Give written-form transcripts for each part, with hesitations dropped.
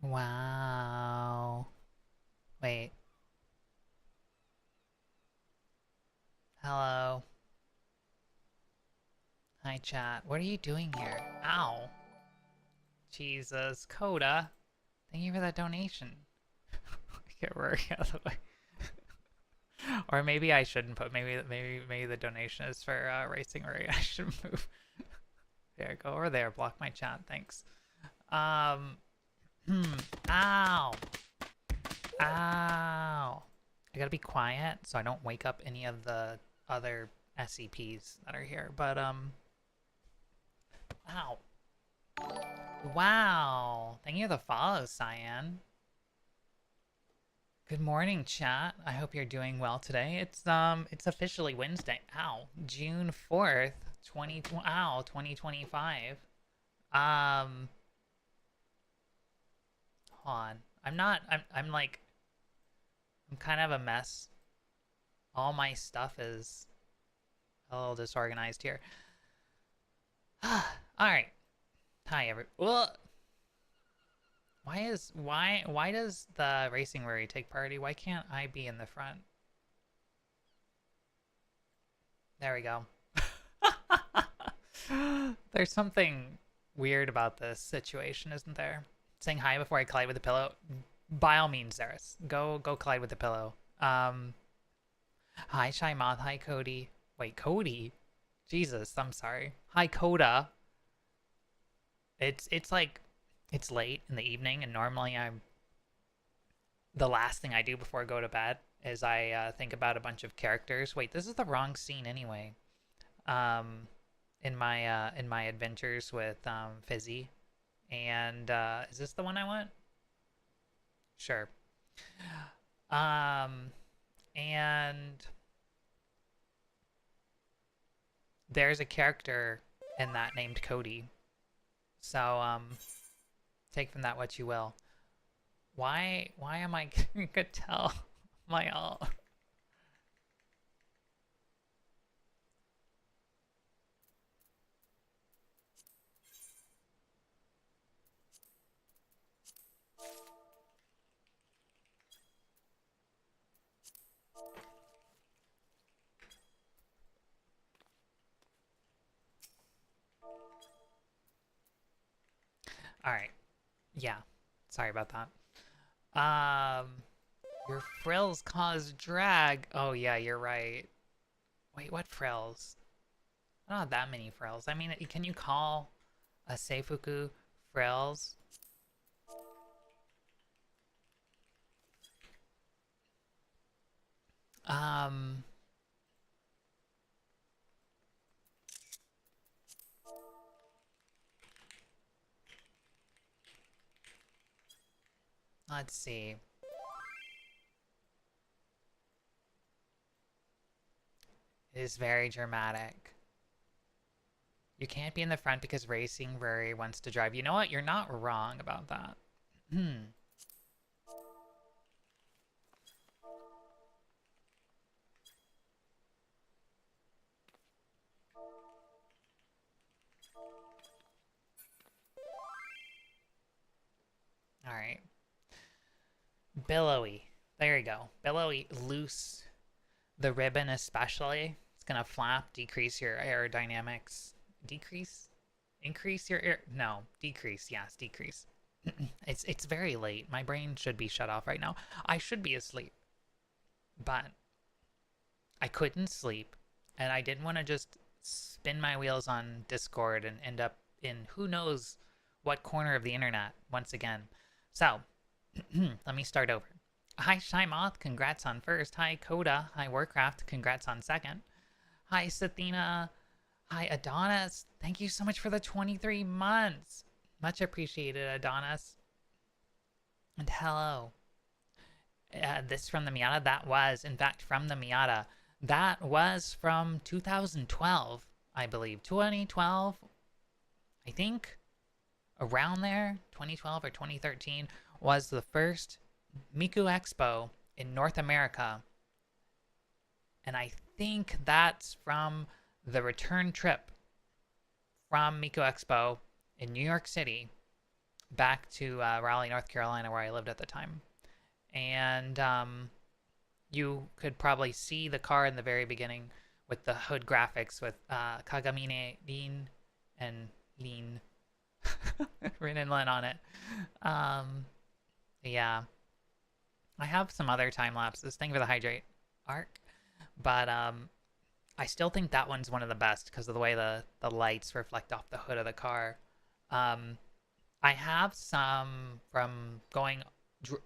Wow. Wait. Hello. Hi, chat. What are you doing here? Ow. Jesus. Coda. Thank you for that donation. Get Rory out of the way. Or maybe I shouldn't put. Maybe the donation is for racing Rory. I should move. There, go over there. Block my chat. Thanks. Um. Ow. Ow. I gotta be quiet so I don't wake up any of the other SCPs that are here. But ow. Wow. Thank you for the follow, Cyan. Good morning, chat. I hope you're doing well today. It's officially Wednesday. Ow. June 4th, 2025. Um Hold on. I'm like I'm kind of a mess. All my stuff is a little disorganized here. All right. Hi, everyone. Why does the racing Ruri take priority? Why can't I be in the front? There we go. There's something weird about this situation, isn't there? Saying hi before I collide with the pillow. By all means, Zaris. Go collide with the pillow. Hi Shy Moth, hi Cody. Wait, Cody? Jesus, I'm sorry. Hi Coda. It's like it's late in the evening, and normally I'm the last thing I do before I go to bed is I think about a bunch of characters. Wait, this is the wrong scene anyway. Um, in my adventures with Fizzy, and is this the one I want? Sure. Um, and there's a character in that named Cody. So take from that what you will. Why am I could tell my all? All right. Yeah. Sorry about that. Um your frills cause drag. Oh yeah, you're right. Wait, what frills? I don't have that many frills. I mean, can you call a Seifuku frills? Um, let's see. It is very dramatic. You can't be in the front because Racing Ruri wants to drive. You know what? You're not wrong about that. Hmm. All right. Billowy. There you go. Billowy. Loose the ribbon especially. It's gonna flap, decrease your aerodynamics. Decrease? Increase your air? No, decrease. Yes, decrease. It's very late. My brain should be shut off right now. I should be asleep, but I couldn't sleep, and I didn't want to just spin my wheels on Discord and end up in who knows what corner of the internet once again. So, let me start over. Hi, Shymoth, congrats on first. Hi, Coda. Hi, Warcraft, congrats on second. Hi, Sathina. Hi, Adonis. Thank you so much for the 23 months. Much appreciated, Adonis. And hello. This from the Miata? That was, in fact, from the Miata. That was from 2012, I believe. 2012, I think, around there, 2012 or 2013, was the first Miku Expo in North America. And I think that's from the return trip from Miku Expo in New York City. back to Raleigh, North Carolina, where I lived at the time. And you could probably see the car in the very beginning with the hood graphics with Kagamine Rin and Lin Rin and Lin on it. Um, yeah, I have some other time lapses. Thank you for the hydrate arc, but I still think that one's one of the best because of the way the lights reflect off the hood of the car. Um, I have some from going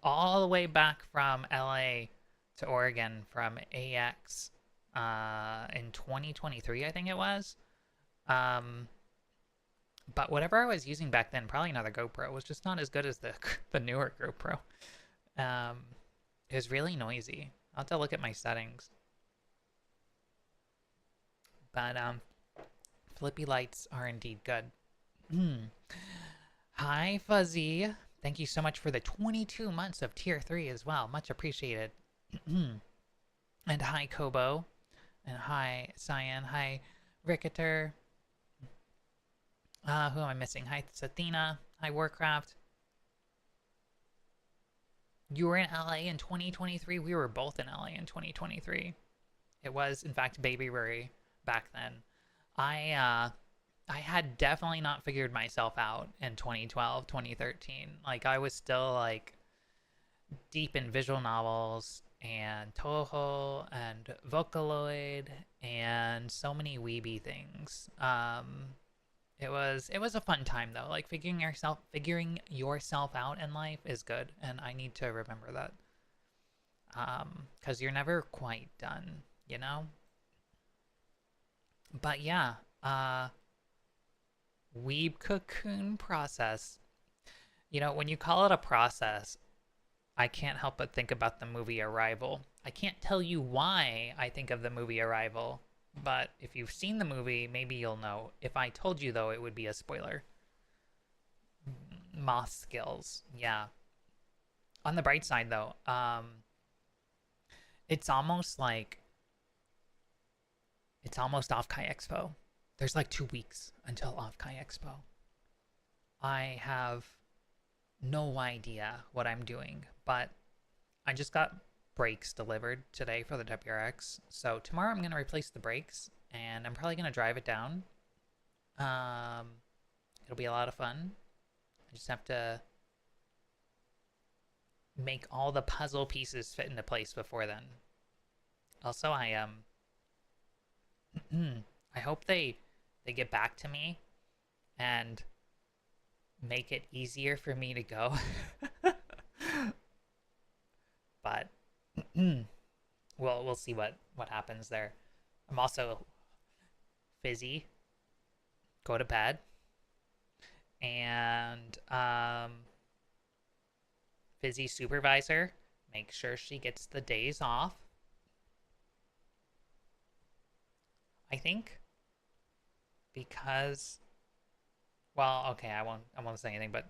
all the way back from LA to Oregon from AX in 2023, I think it was. Um, but whatever I was using back then, probably another GoPro, was just not as good as the newer GoPro. Um, it was really noisy. I'll have to look at my settings. But flippy lights are indeed good. Hi, Fuzzy. Thank you so much for the 22 months of Tier 3 as well. Much appreciated. And hi, Kobo. And hi, Cyan. Hi, Ricketer. Who am I missing? Hi, Athena. Hi, Warcraft. You were in LA in 2023? We were both in LA in 2023. It was, in fact, Baby Ruri back then. I had definitely not figured myself out in 2012, 2013. Like, I was still, like, deep in visual novels and Toho and Vocaloid and so many weeby things. It was a fun time though. Like figuring yourself out in life is good, and I need to remember that. Because you're never quite done, you know. But yeah, Weeb Cocoon process. You know, when you call it a process, I can't help but think about the movie Arrival. I can't tell you why I think of the movie Arrival, but if you've seen the movie, maybe you'll know. If I told you, though, it would be a spoiler. Moth skills, yeah. On the bright side, though, it's almost off Kai Expo. There's like 2 weeks until off Kai Expo. I have no idea what I'm doing, but I just got brakes delivered today for the WRX. So tomorrow I'm going to replace the brakes, and I'm probably going to drive it down. It'll be a lot of fun. I just have to make all the puzzle pieces fit into place before then. Also, I I hope they get back to me and make it easier for me to go. But we'll see what happens there. I'm also Fizzy. Go to bed. And Fizzy supervisor, make sure she gets the days off. I think because, well, okay, I won't say anything, but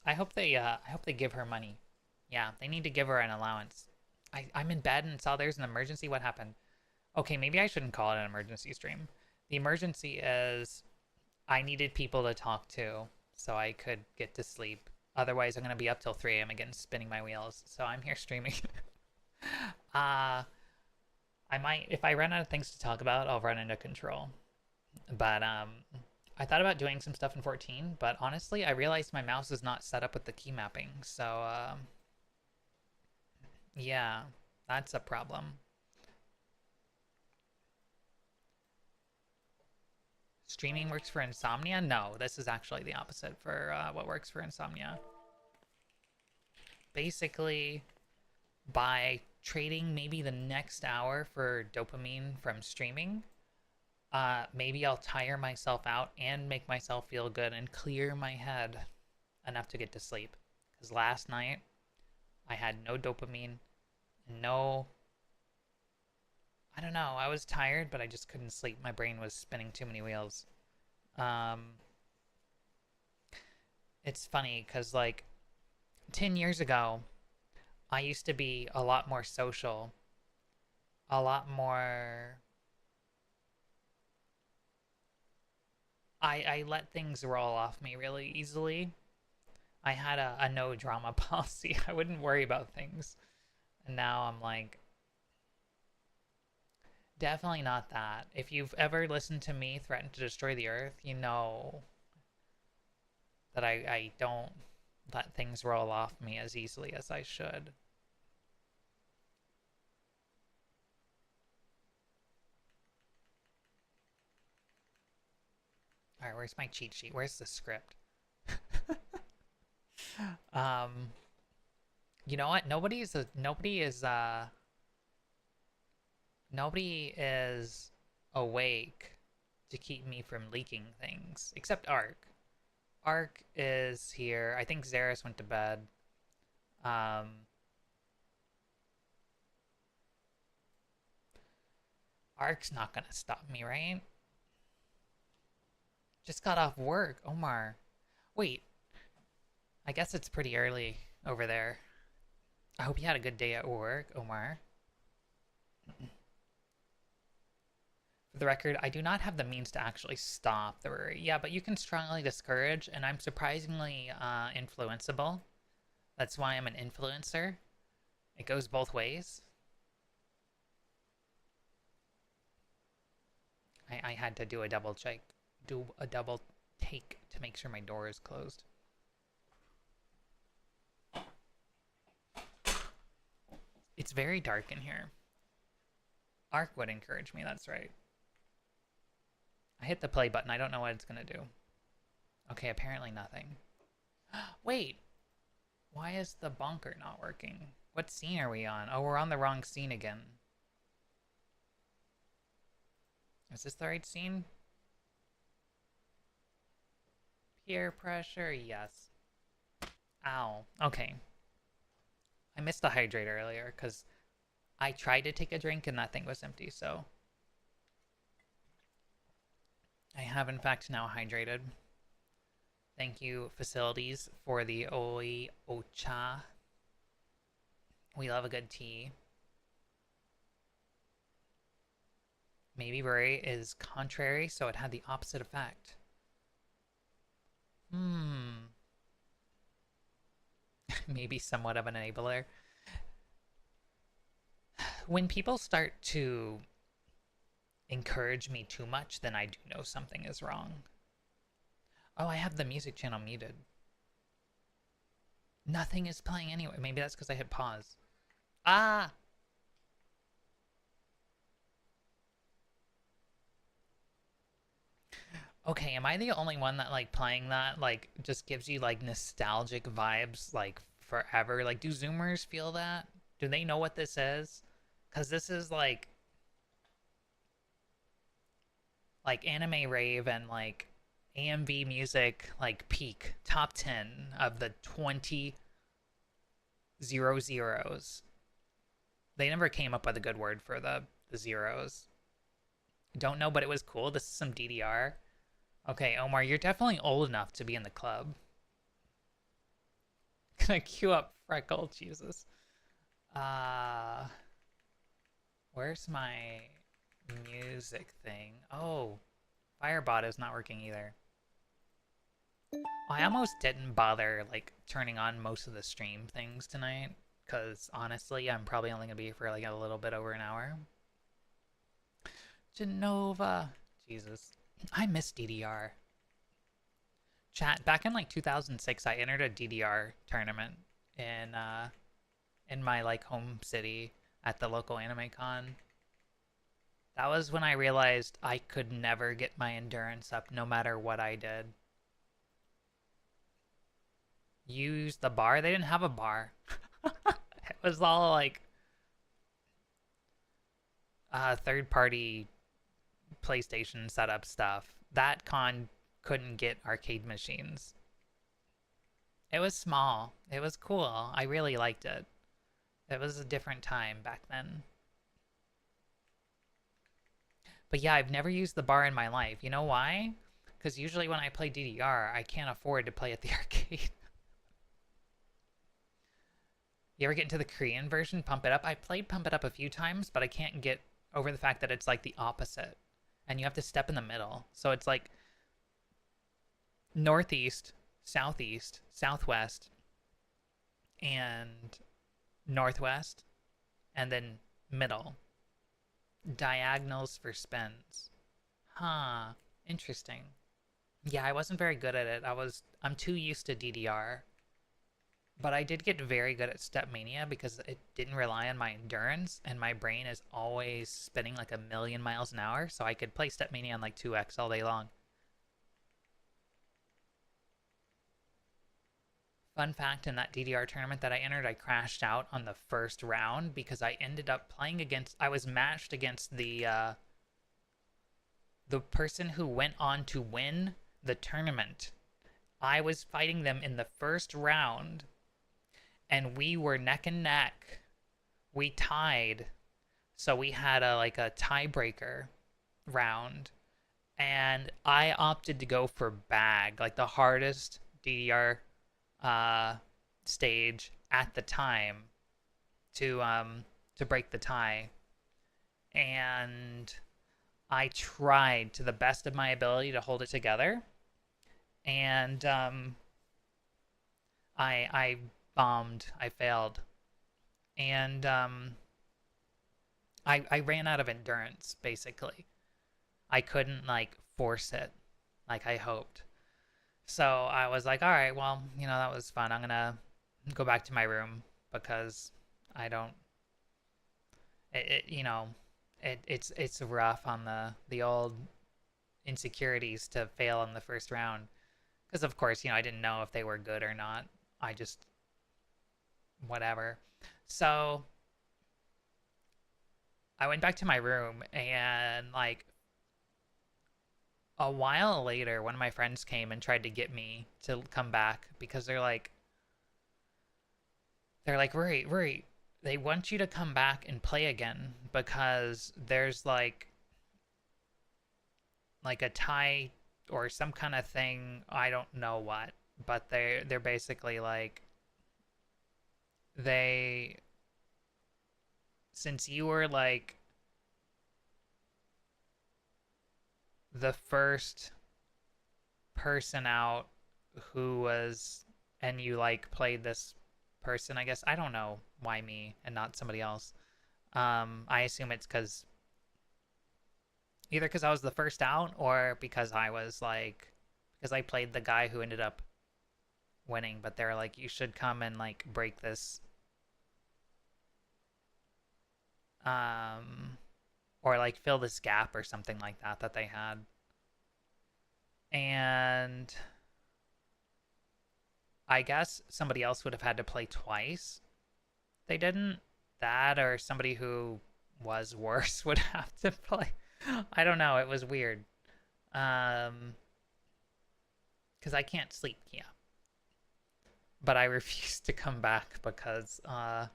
I hope they give her money. Yeah, they need to give her an allowance. I'm in bed and saw there's an emergency. What happened? Okay, maybe I shouldn't call it an emergency stream. The emergency is I needed people to talk to so I could get to sleep. Otherwise, I'm going to be up till 3 a.m. again spinning my wheels. So I'm here streaming. I might, if I run out of things to talk about, I'll run into Control. But I thought about doing some stuff in 14, but honestly, I realized my mouse is not set up with the key mapping. So yeah, that's a problem. Streaming works for insomnia? No, this is actually the opposite for what works for insomnia. Basically, by trading maybe the next hour for dopamine from streaming, maybe I'll tire myself out and make myself feel good and clear my head enough to get to sleep. Because last night, I had no dopamine, no... I don't know, I was tired, but I just couldn't sleep. My brain was spinning too many wheels. It's funny, because, like, 10 years ago, I used to be a lot more social. A lot more... I let things roll off me really easily. I had a no drama policy. I wouldn't worry about things. And now I'm like, definitely not that. If you've ever listened to me threaten to destroy the earth, you know that I don't let things roll off me as easily as I should. All right, where's my cheat sheet? Where's the script? um, you know what? Nobody is awake to keep me from leaking things except Ark. Ark is here. I think Zaris went to bed. Um, Ark's not gonna stop me, right? Just got off work, Omar. Wait, I guess it's pretty early over there. I hope you had a good day at work, Omar. For the record, I do not have the means to actually stop the worry. Yeah, but you can strongly discourage, and I'm surprisingly influenceable. That's why I'm an influencer. It goes both ways. I had to do a double check, do a double take to make sure my door is closed. It's very dark in here. Ark would encourage me, that's right. I hit the play button. I don't know what it's gonna do. Okay, apparently nothing. Wait! Why is the bonker not working? What scene are we on? Oh, we're on the wrong scene again. Is this the right scene? Peer pressure, yes. Ow. Okay. I missed the hydrate earlier because I tried to take a drink and that thing was empty, so I have in fact now hydrated. Thank you, facilities, for the Oi Ocha. We love a good tea. Maybe Bray is contrary, so it had the opposite effect. Maybe somewhat of an enabler. When people start to encourage me too much, then I do know something is wrong. Oh, I have the music channel muted. Nothing is playing anyway. Maybe that's because I hit pause. Ah! Okay, am I the only one that like playing that like just gives you like nostalgic vibes like forever? Like do Zoomers feel that? Do they know what this is? Cuz this is like anime rave and like AMV music like peak top 10 of the 20 zeros. They never came up with a good word for the zeros. Don't know, but it was cool. This is some DDR. Okay, Omar, you're definitely old enough to be in the club. Gonna queue up Freckle, Jesus. Where's my music thing? Oh, Firebot is not working either. I almost didn't bother like turning on most of the stream things tonight because honestly, I'm probably only gonna be here for like a little bit over an hour. Genova, Jesus, I miss DDR. Chat, back in like 2006, I entered a DDR tournament in my like home city at the local anime con. That was when I realized I could never get my endurance up no matter what I did. Use the bar? They didn't have a bar. It was all like third-party PlayStation setup stuff. That con couldn't get arcade machines. It was small. It was cool. I really liked it. It was a different time back then. But yeah, I've never used the bar in my life. You know why? Because usually when I play DDR, I can't afford to play at the arcade. You ever get into the Korean version, Pump It Up? I played Pump It Up a few times, but I can't get over the fact that it's like the opposite. And you have to step in the middle. So it's like northeast, southeast, southwest, and northwest, and then middle. Diagonals for spins. Huh. Interesting. Yeah, I wasn't very good at it. I'm too used to DDR. But I did get very good at Step Mania because it didn't rely on my endurance, and my brain is always spinning like a million miles an hour, so I could play Step Mania on like 2x all day long. Fun fact, in that DDR tournament that I entered, I crashed out on the first round because I ended up playing against, I was matched against the person who went on to win the tournament. I was fighting them in the first round, and we were neck and neck. We tied, so we had a tiebreaker round, and I opted to go for bag, like the hardest DDR stage at the time to break the tie, and I tried to the best of my ability to hold it together, and I bombed. I failed, and I ran out of endurance. Basically, I couldn't like force it like I hoped. So I was like, all right, well, that was fun. I'm gonna go back to my room because I don't. It's rough on the old insecurities to fail in the first round because of course I didn't know if they were good or not. I just whatever. So I went back to my room, and like a while later one of my friends came and tried to get me to come back because they're like, Rory, they want you to come back and play again because there's like a tie or some kind of thing. I don't know what, but they're basically like, they since you were like the first person out who was, and you like played this person, I guess. I don't know why me and not somebody else. I assume it's either because I was the first out or because I played the guy who ended up winning, but they're like, you should come and like break this, um or like fill this gap or something like that they had. And I guess somebody else would have had to play twice. They didn't. That or somebody who was worse would have to play. I don't know. It was weird. Um, because I can't sleep, yeah. But I refused to come back because I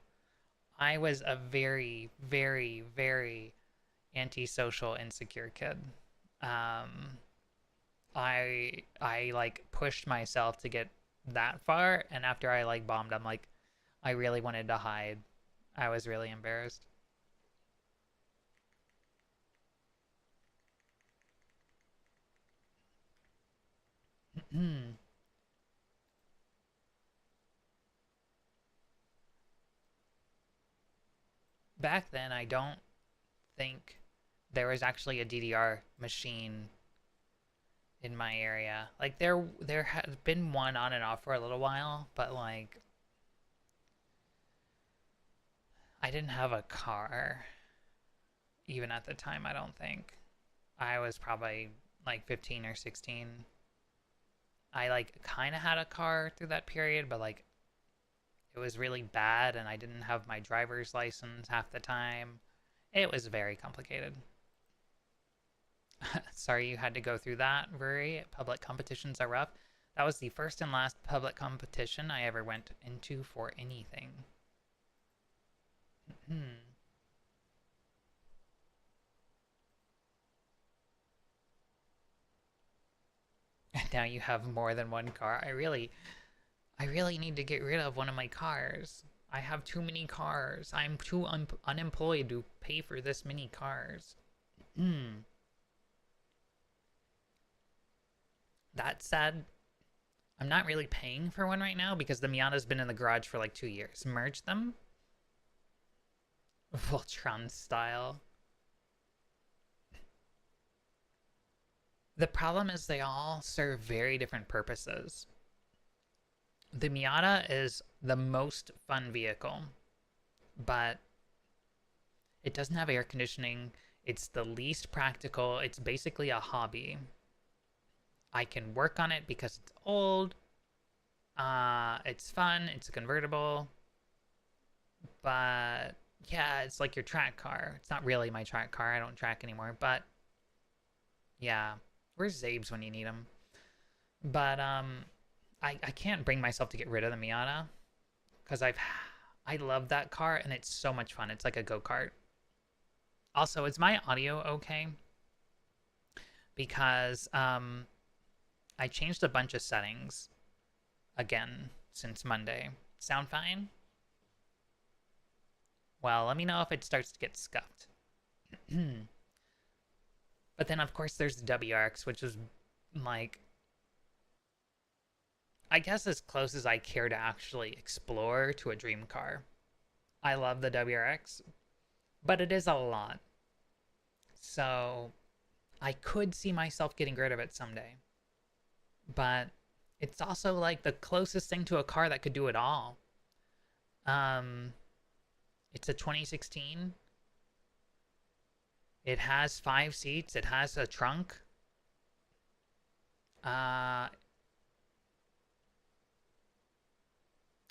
was a very, very, very antisocial, insecure kid. Um, I like pushed myself to get that far, and after I like bombed, I'm like, I really wanted to hide. I was really embarrassed. Back then, I don't think there was actually a DDR machine in my area. Like there had been one on and off for a little while, but like I didn't have a car even at the time, I don't think. I was probably like 15 or 16. I like kind of had a car through that period, but like it was really bad and I didn't have my driver's license half the time. It was very complicated. Sorry you had to go through that, Rory. Public competitions are rough. That was the first and last public competition I ever went into for anything. And now you have more than one car. I really need to get rid of one of my cars. I have too many cars. I'm too unemployed to pay for this many cars. That said, I'm not really paying for one right now because the Miata's been in the garage for like 2 years. Merge them? Voltron style. The problem is they all serve very different purposes. The Miata is the most fun vehicle, but it doesn't have air conditioning. It's the least practical. It's basically a hobby. I can work on it because it's old. It's fun. It's a convertible. But yeah, it's like your track car. It's not really my track car. I don't track anymore. But yeah, where's Zabes when you need him? But I can't bring myself to get rid of the Miata because I love that car and it's so much fun. It's like a go-kart. Also, is my audio okay? Because I changed a bunch of settings again since Monday. Sound fine? Well, let me know if it starts to get scuffed. But then, of course, there's the WRX, which is like, I guess as close as I care to actually explore to a dream car. I love the WRX, but it is a lot. So I could see myself getting rid of it someday. But it's also like the closest thing to a car that could do it all. It's a 2016. It has 5 seats. It has a trunk.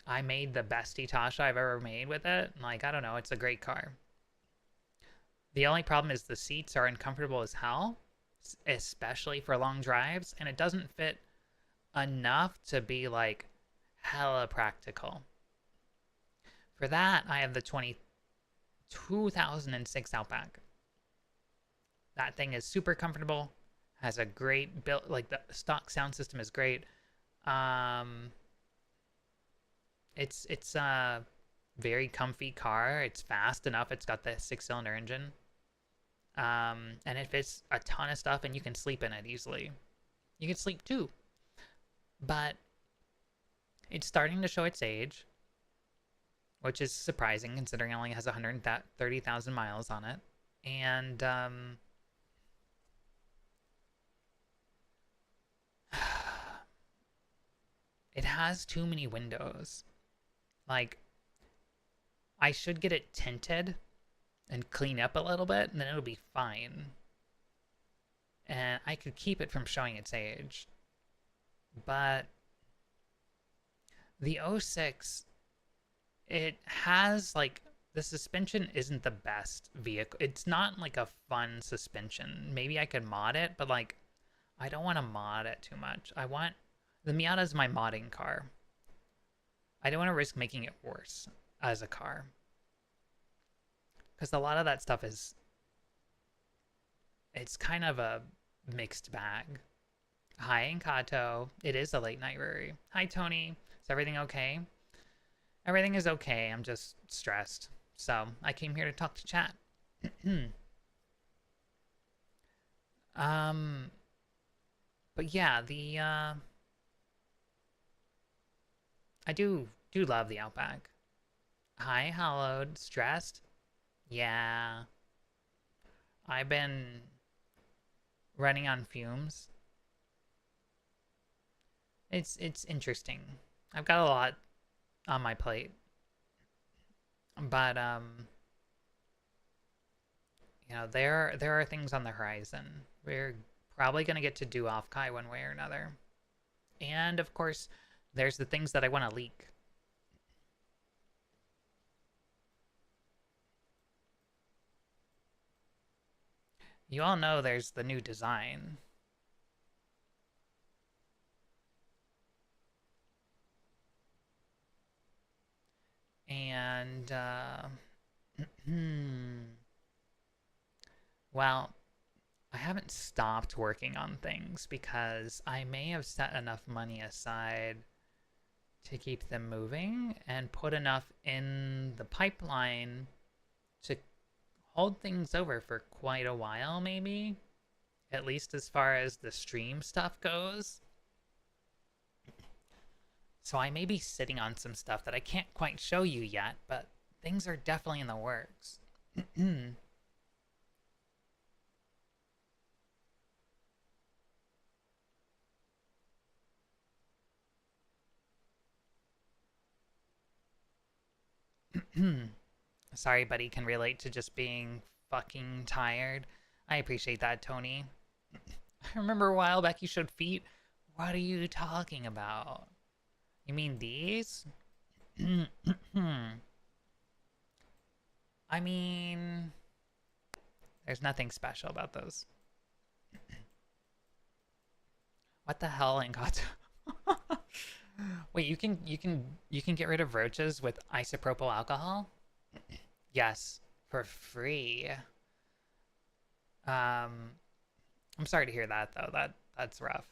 I made the best Itasha I've ever made with it. Like, I don't know. It's a great car. The only problem is the seats are uncomfortable as hell, especially for long drives, and it doesn't fit enough to be like hella practical. For that, I have the 2006 Outback. That thing is super comfortable, has a great build, like the stock sound system is great. It's a very comfy car. It's fast enough. It's got the 6-cylinder engine. And it fits a ton of stuff and you can sleep in it easily. You can sleep too. But it's starting to show its age, which is surprising considering it only has 130,000 miles on it. And it has too many windows. Like, I should get it tinted and clean up a little bit, and then it'll be fine. And I could keep it from showing its age. But the 06, it has, like, the suspension isn't the best vehicle. It's not, like, a fun suspension. Maybe I could mod it, but, like, I don't want to mod it too much. The Miata is my modding car. I don't want to risk making it worse as a car. Because a lot of that stuff it's kind of a mixed bag. Hi, Enkato. It is a late night Ruri. Hi, Tony. Is everything okay? Everything is okay. I'm just stressed. So I came here to talk to chat. But yeah, I do love the Outback. Hi, Hallowed. Stressed? Yeah. I've been running on fumes. It's interesting. I've got a lot on my plate. But you know, there are things on the horizon. We're probably gonna get to do Offkai one way or another. And of course, there's the things that I want to leak. You all know there's the new design. And, well, I haven't stopped working on things because I may have set enough money aside to keep them moving and put enough in the pipeline to hold things over for quite a while, maybe. At least as far as the stream stuff goes. So I may be sitting on some stuff that I can't quite show you yet, but things are definitely in the works. Sorry, buddy, can relate to just being fucking tired. I appreciate that, Tony. I remember a while back you showed feet. What are you talking about? You mean these? I mean, there's nothing special about those. What the hell, Ingato? Wait, you can get rid of roaches with isopropyl alcohol? Yes, for free. I'm sorry to hear that though. That's rough.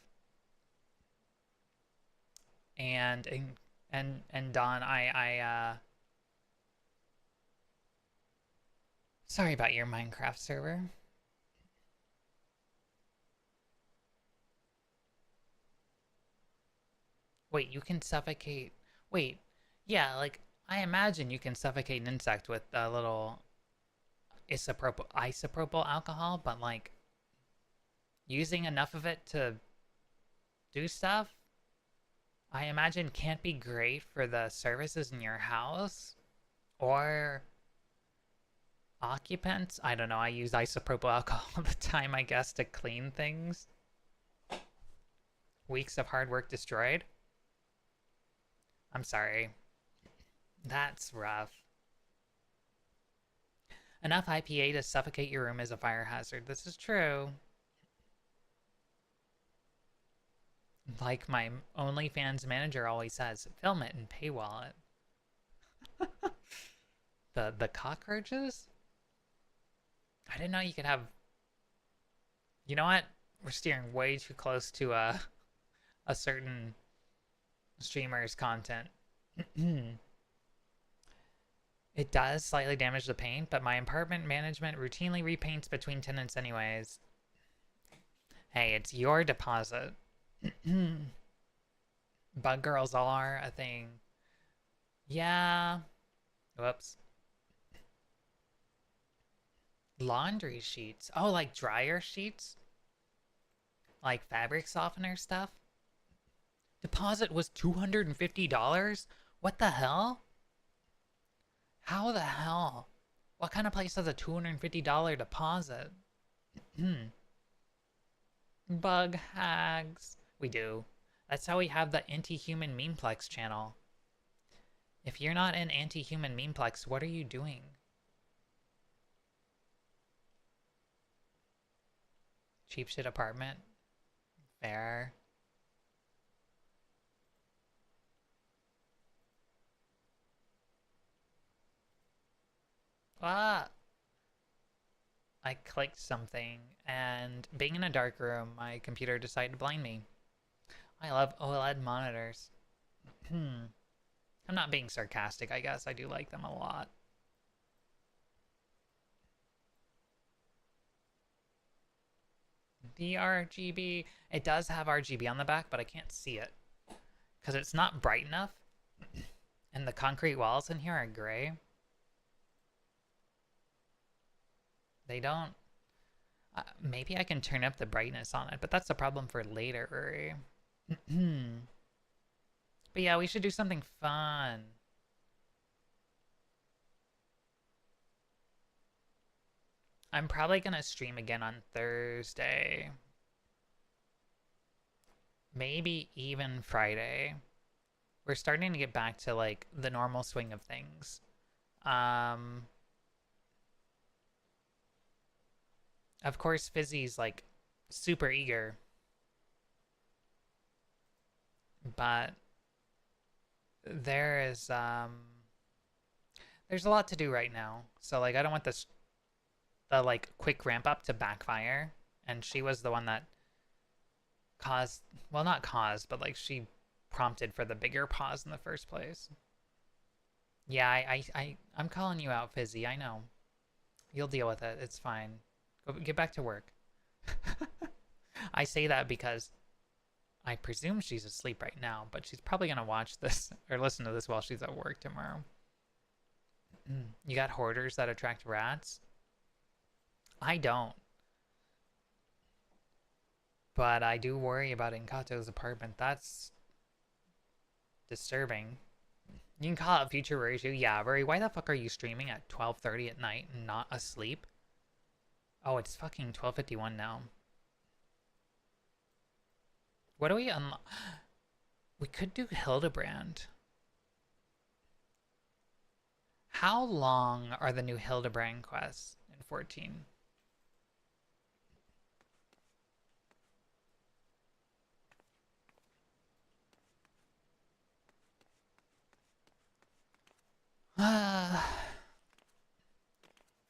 And Don, sorry about your Minecraft server. Wait, you can suffocate. Wait, yeah, like I imagine you can suffocate an insect with a little isopropyl alcohol, but like using enough of it to do stuff, I imagine can't be great for the services in your house or occupants. I don't know. I use isopropyl alcohol all the time, I guess, to clean things. Weeks of hard work destroyed. I'm sorry. That's rough. Enough IPA to suffocate your room is a fire hazard. This is true. Like my OnlyFans manager always says, film it and paywall it. The cockroaches? I didn't know you could have... You know what? We're steering way too close to a certain streamer's content. It does slightly damage the paint, but my apartment management routinely repaints between tenants anyways. Hey, it's your deposit. Bug girls are a thing. Yeah. Whoops. Laundry sheets. Oh, like dryer sheets? Like fabric softener stuff? Deposit was $250? What the hell? How the hell? What kind of place has a $250 deposit? Bug hags. We do. That's how we have the Anti-Human Memeplex channel. If you're not in Anti-Human Memeplex, what are you doing? Cheap shit apartment. Fair. Ah! I clicked something, and being in a dark room, my computer decided to blind me. I love OLED monitors. I'm not being sarcastic, I guess. I do like them a lot. The RGB. It does have RGB on the back, but I can't see it. Because it's not bright enough. And the concrete walls in here are gray. They don't... maybe I can turn up the brightness on it, but that's a problem for later. But yeah, we should do something fun. I'm probably gonna stream again on Thursday. Maybe even Friday. We're starting to get back to like the normal swing of things. Of course, Fizzy's like super eager, but there's a lot to do right now. So like I don't want the like quick ramp up to backfire. And she was the one that caused, well, not caused, but like she prompted for the bigger pause in the first place. Yeah, I'm calling you out, Fizzy. I know. You'll deal with it. It's fine. Go get back to work. I say that because I presume she's asleep right now, but she's probably gonna watch this or listen to this while she's at work tomorrow. You got hoarders that attract rats? I don't. But I do worry about Inkato's apartment. That's disturbing. You can call it future Ruri. Yeah, Ruri, why the fuck are you streaming at 12:30 at night and not asleep? Oh, it's fucking 12:51 now. What do we unlock? We could do Hildebrand. How long are the new Hildebrand quests in 14? Ah.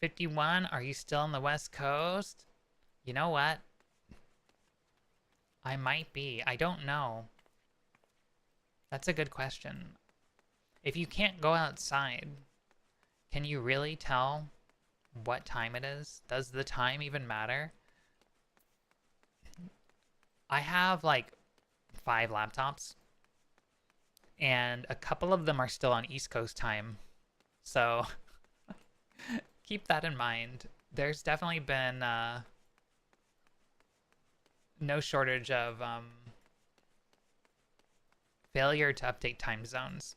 51, are you still on the West Coast? You know what? I might be. I don't know. That's a good question. If you can't go outside, can you really tell what time it is? Does the time even matter? I have like 5 laptops, and a couple of them are still on East Coast time. So keep that in mind. There's definitely been no shortage of failure to update time zones.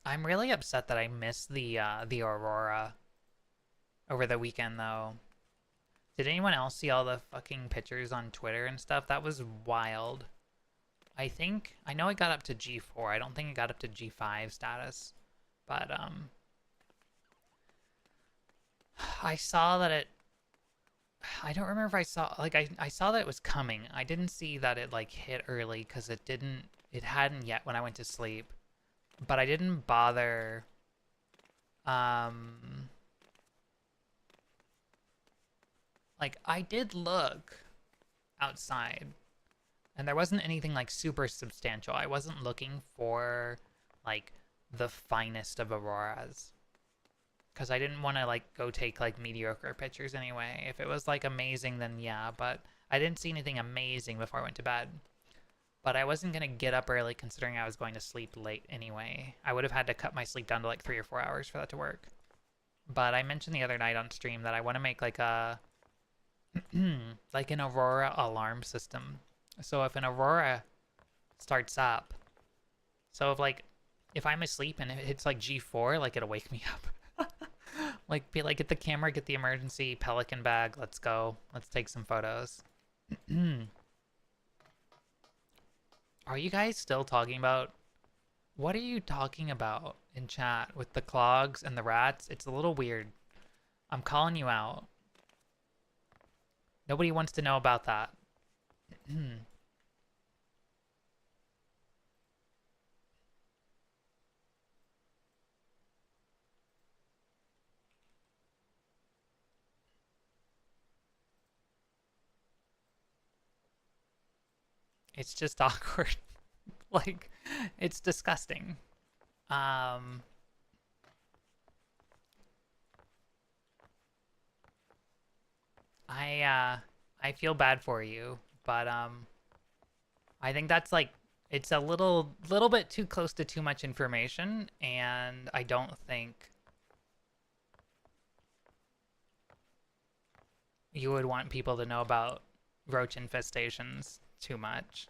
I'm really upset that I missed the Aurora over the weekend, though. Did anyone else see all the fucking pictures on Twitter and stuff? That was wild. I know it got up to G4. I don't think it got up to G5 status. But, I saw that it... I don't remember if I saw... Like, I saw that it was coming. I didn't see that it, like, hit early because it didn't... It hadn't yet when I went to sleep. But I didn't bother... Like, I did look outside, and there wasn't anything, like, super substantial. I wasn't looking for, like, the finest of auroras. Because I didn't want to, like, go take, like, mediocre pictures anyway. If it was, like, amazing, then yeah, but I didn't see anything amazing before I went to bed. But I wasn't going to get up early considering I was going to sleep late anyway. I would have had to cut my sleep down to, like, 3 or 4 hours for that to work. But I mentioned the other night on stream that I want to make, like, a... like an Aurora alarm system. So if an Aurora starts up, so if I'm asleep and it hits like G4, like it'll wake me up. Like be like, get the camera, get the emergency Pelican bag, let's go. Let's take some photos. Are you guys still talking about... What are you talking about in chat with the clogs and the rats? It's a little weird. I'm calling you out. Nobody wants to know about that. It's just awkward. Like, it's disgusting. I feel bad for you, but I think that's like it's a little bit too close to too much information, and I don't think you would want people to know about roach infestations too much.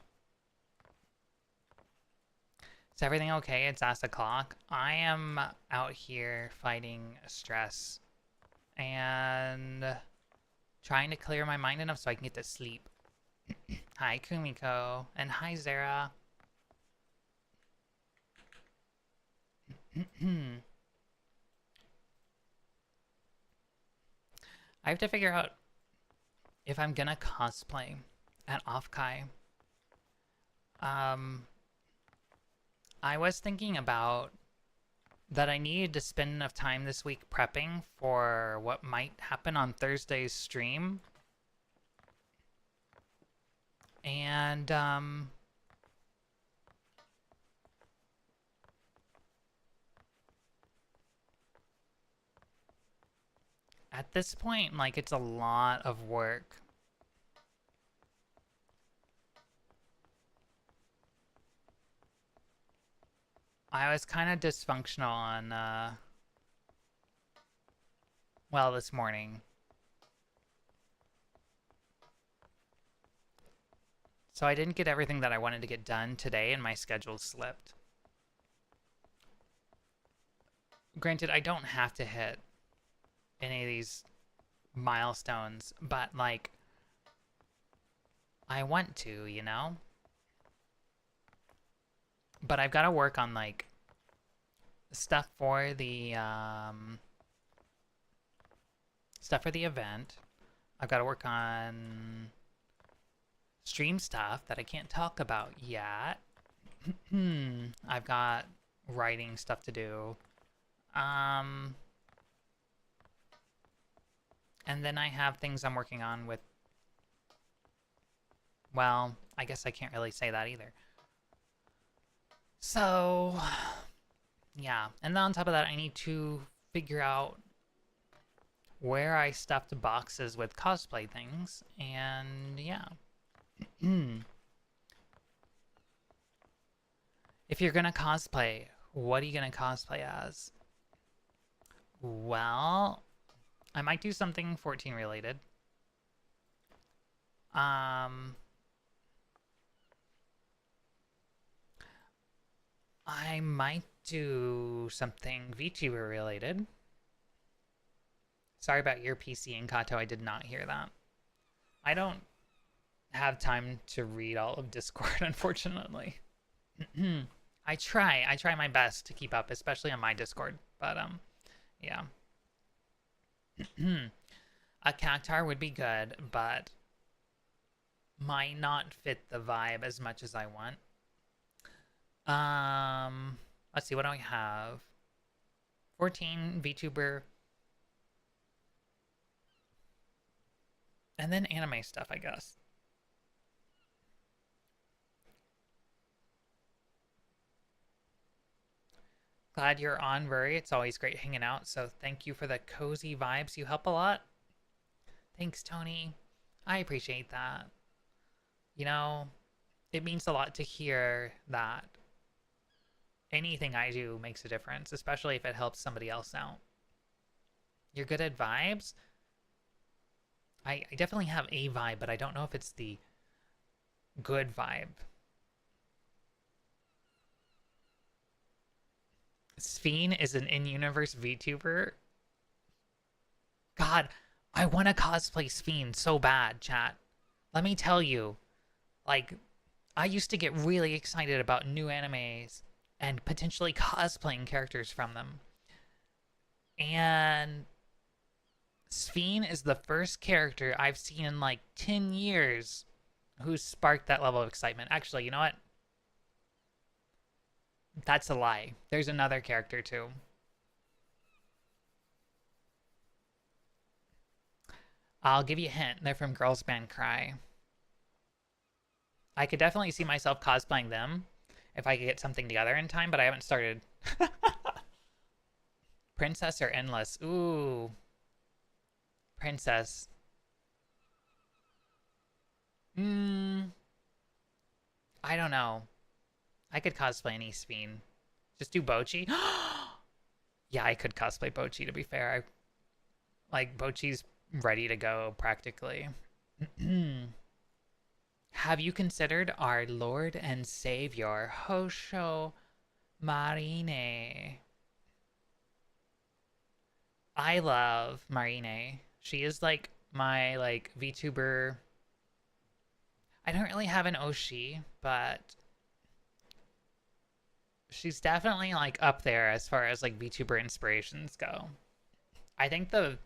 Is everything okay? It's ass o'clock. I am out here fighting stress and trying to clear my mind enough so I can get to sleep. Hi, Kumiko. And hi, Zara. I have to figure out if I'm gonna cosplay at Offkai. I was thinking about that I needed to spend enough time this week prepping for what might happen on Thursday's stream. And at this point, like, it's a lot of work. I was kind of dysfunctional on well, this morning. So I didn't get everything that I wanted to get done today, and my schedule slipped. Granted, I don't have to hit any of these milestones, but, like, I want to, you know? But I've got to work on, like, stuff for the event. I've got to work on stream stuff that I can't talk about yet. I've got writing stuff to do. And then I have things I'm working on with, well, I guess I can't really say that either. So, yeah. And then on top of that, I need to figure out where I stuffed boxes with cosplay things. And yeah. If you're gonna cosplay, what are you gonna cosplay as? Well, I might do something 14 related. I might do something VTuber related. Sorry about your PC and Kato, I did not hear that. I don't have time to read all of Discord, unfortunately. I try my best to keep up, especially on my Discord, but yeah. A cactar would be good, but might not fit the vibe as much as I want. Let's see, what do I have? 14 VTuber. And then anime stuff, I guess. Glad you're on, Rory. It's always great hanging out, so thank you for the cozy vibes. You help a lot. Thanks, Tony. I appreciate that. You know, it means a lot to hear that anything I do makes a difference, especially if it helps somebody else out. You're good at vibes? I definitely have a vibe, but I don't know if it's the good vibe. Sphene is an in-universe VTuber. God, I want to cosplay Sphene so bad, chat. Let me tell you, like, I used to get really excited about new animes and potentially cosplaying characters from them. And Sphene is the first character I've seen in like 10 years who sparked that level of excitement. Actually, you know what? That's a lie. There's another character too. I'll give you a hint. They're from Girls Band Cry. I could definitely see myself cosplaying them if I could get something together in time, but I haven't started. Princess or Endless? Ooh. Princess. I don't know. I could cosplay any Sphene. Just do Bocchi. Yeah, I could cosplay Bocchi, to be fair. Like, Bocchi's ready to go, practically. Have you considered our Lord and Savior, Hosho Marine? I love Marine. She is, like, my, like, VTuber. I don't really have an Oshi, but she's definitely, like, up there as far as, like, VTuber inspirations go. I think of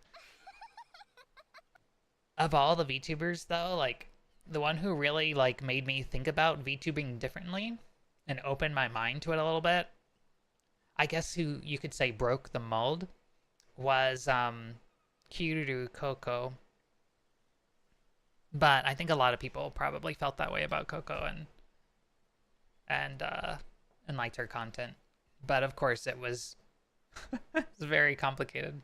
all the VTubers, though, like, the one who really, like, made me think about VTubing differently and opened my mind to it a little bit, I guess who you could say broke the mold, was Kiryu Coco. But I think a lot of people probably felt that way about Coco and uh and liked her content. But of course it was it's very complicated.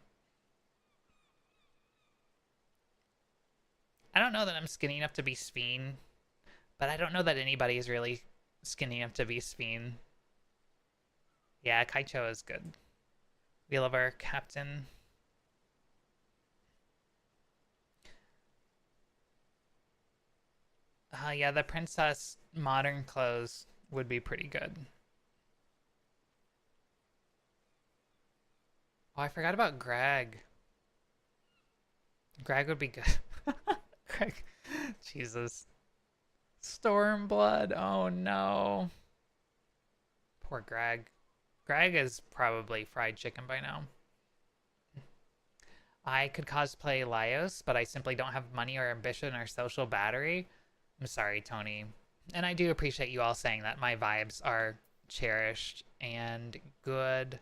I don't know that I'm skinny enough to be Sphene, but I don't know that anybody is really skinny enough to be Sphene. Yeah, Kaicho is good. We love our captain. Yeah, the princess modern clothes would be pretty good. Oh, I forgot about Greg. Greg would be good. Greg. Jesus. Stormblood. Oh no. Poor Greg. Greg is probably fried chicken by now. I could cosplay Laios, but I simply don't have money or ambition or social battery. I'm sorry, Tony. And I do appreciate you all saying that my vibes are cherished and good.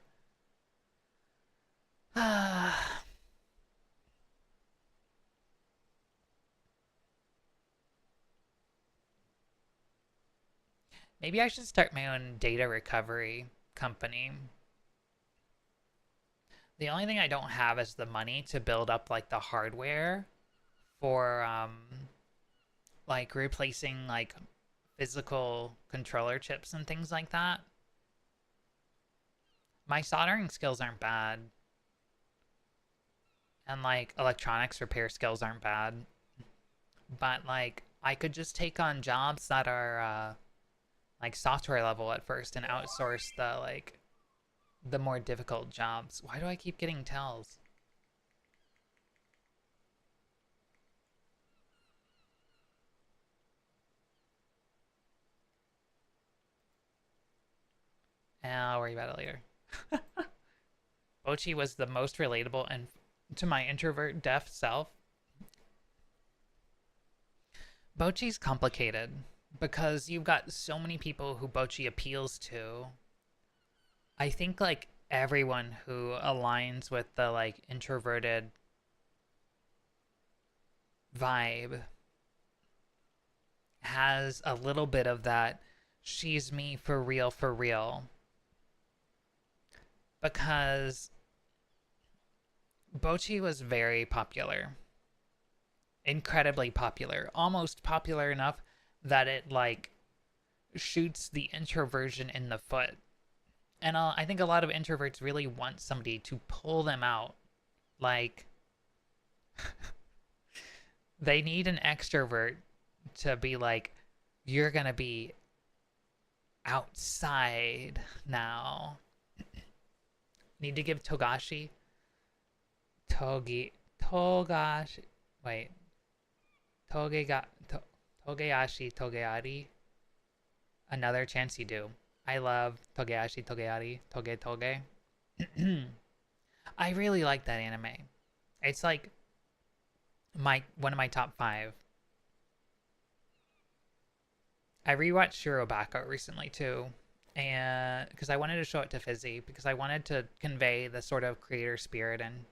Maybe I should start my own data recovery company. The only thing I don't have is the money to build up like the hardware for like replacing like physical controller chips and things like that. My soldering skills aren't bad. And like electronics repair skills aren't bad. But like I could just take on jobs that are like software level at first and outsource the more difficult jobs. Why do I keep getting tells? I'll worry about it later. Bocchi was the most relatable and to my introvert deaf self. Bocchi's complicated because you've got so many people who Bocchi appeals to. I think like everyone who aligns with the like introverted vibe has a little bit of that she's me for real because Bocchi was very popular, incredibly popular, almost popular enough that it like shoots the introversion in the foot. And I think a lot of introverts really want somebody to pull them out. Like, they need an extrovert to be like, you're going to be outside now. Need to give Togashi, wait, Togeyashi Togeari another chance. You do. I love Togeyashi Togeari, Toge Toge. I really like that anime. It's like my one of my top 5. I rewatched Shirobako recently too, and because I wanted to show it to Fizzy because I wanted to convey the sort of creator spirit and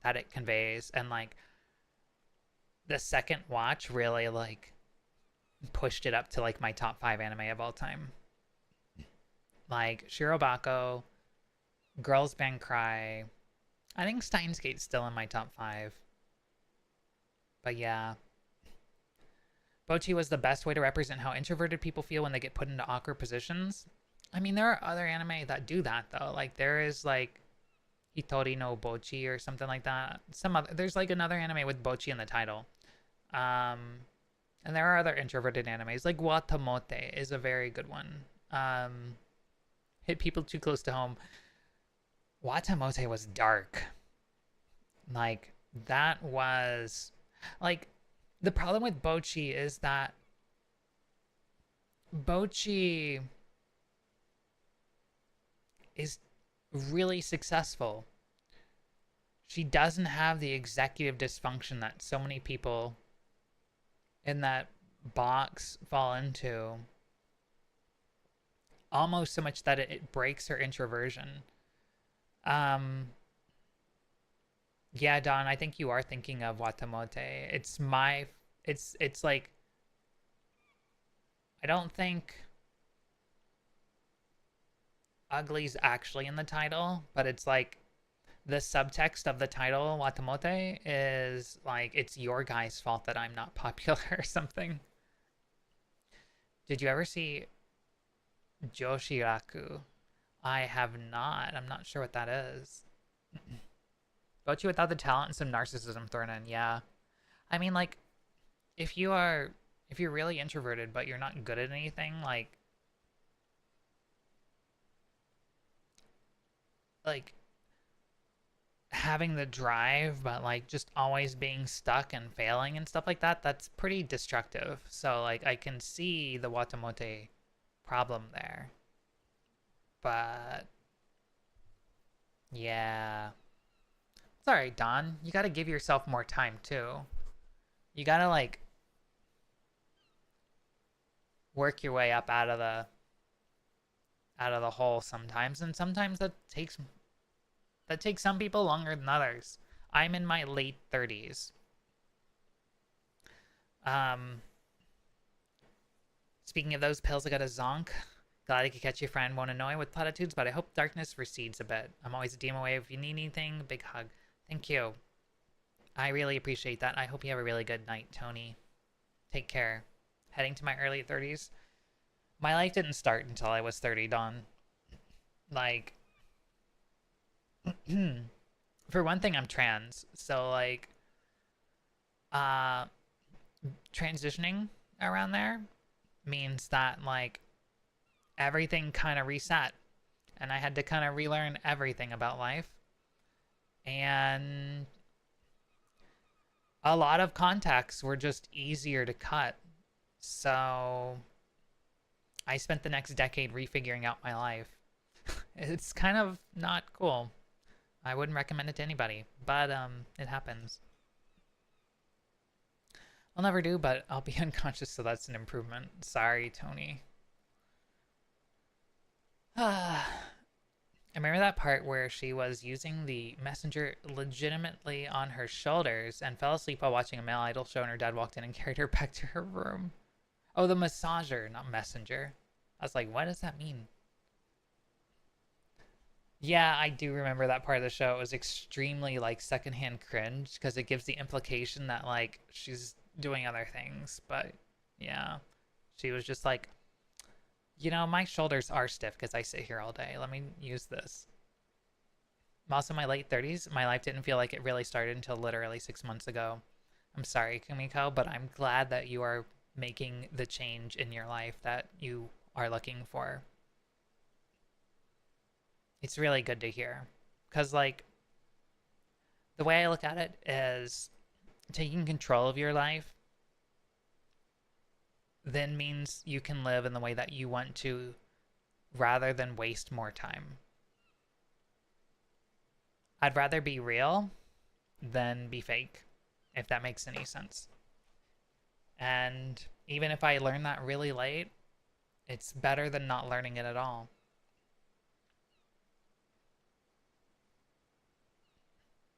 that it conveys, and like the second watch really like pushed it up to like my top 5 anime of all time. Like Shirobako, Girls Band Cry. I think Steins Gate's still in my top 5. But yeah. Bocchi was the best way to represent how introverted people feel when they get put into awkward positions. I mean, there are other anime that do that though. Like there is like Hitori no Bocchi or something like that. There's like another anime with Bocchi in the title. And there are other introverted animes like Watamote is a very good one. Hit people too close to home. Watamote was dark. Like that was like the problem with Bocchi is that Bocchi is really successful. She doesn't have the executive dysfunction that so many people in that box fall into. Almost so much that it breaks her introversion. Yeah, Don, I think you are thinking of Watamote. It's like I don't think ugly's actually in the title, but it's like the subtext of the title Watamote is like it's your guy's fault that I'm not popular or something. Did you ever see Joshiraku? I have not. I'm not sure what that is. About you without the talent and some narcissism thrown in. Yeah. I mean, like, if you are, if you're really introverted but you're not good at anything, like having the drive but like just always being stuck and failing and stuff like that, that's pretty destructive. So like I can see the Watamote problem there. But yeah. It's alright, Don. You gotta give yourself more time too. You gotta like work your way up out of the hole sometimes, and sometimes that takes some people longer than others. I'm in my late 30s. Um, Speaking of those pills, I got a zonk. Glad I could catch your friend. Won't annoy with platitudes, but I hope darkness recedes a bit. I'm always a DM away if you need anything. Big hug. Thank you. I really appreciate that. I hope you have a really good night, Tony. Take care. Heading to my early 30s. My life didn't start until I was 30, Dawn. Like, for one thing, I'm trans. So, like, uh, transitioning around there means that, like, everything kind of reset. And I had to kind of relearn everything about life. And a lot of contacts were just easier to cut. So I spent the next decade refiguring out my life. It's kind of not cool. I wouldn't recommend it to anybody, but it happens. I'll never do, but I'll be unconscious, so that's an improvement. Sorry, Tony. I remember that part where she was using the messenger legitimately on her shoulders and fell asleep while watching a male idol show, and her dad walked in and carried her back to her room. Oh, the massager, not messenger. I was like, what does that mean? Yeah, I do remember that part of the show. It was extremely like secondhand cringe because it gives the implication that like she's doing other things. But yeah, she was just like, you know, my shoulders are stiff because I sit here all day. Let me use this. I'm also in my late 30s. My life didn't feel like it really started until literally 6 months ago. I'm sorry, Kumiko, but I'm glad that you are making the change in your life that you are looking for. It's really good to hear. Because, like, the way I look at it is taking control of your life then means you can live in the way that you want to rather than waste more time. I'd rather be real than be fake, if that makes any sense. And even if I learn that really late, it's better than not learning it at all.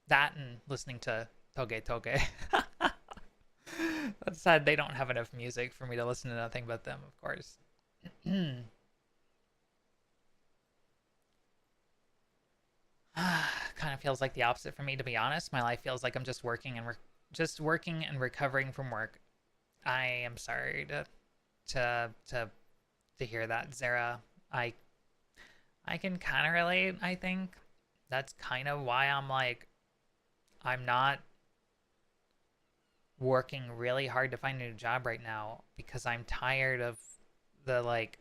That and listening to Toge Toge. That said, they don't have enough music for me to listen to nothing but them, of course. Kind of feels like the opposite for me, to be honest. My life feels like I'm just working and recovering from work. I am sorry to to hear that, Zara. I I can kind of relate. I think that's kind of why I'm like I'm not working really hard to find a new job right now because I'm tired of the like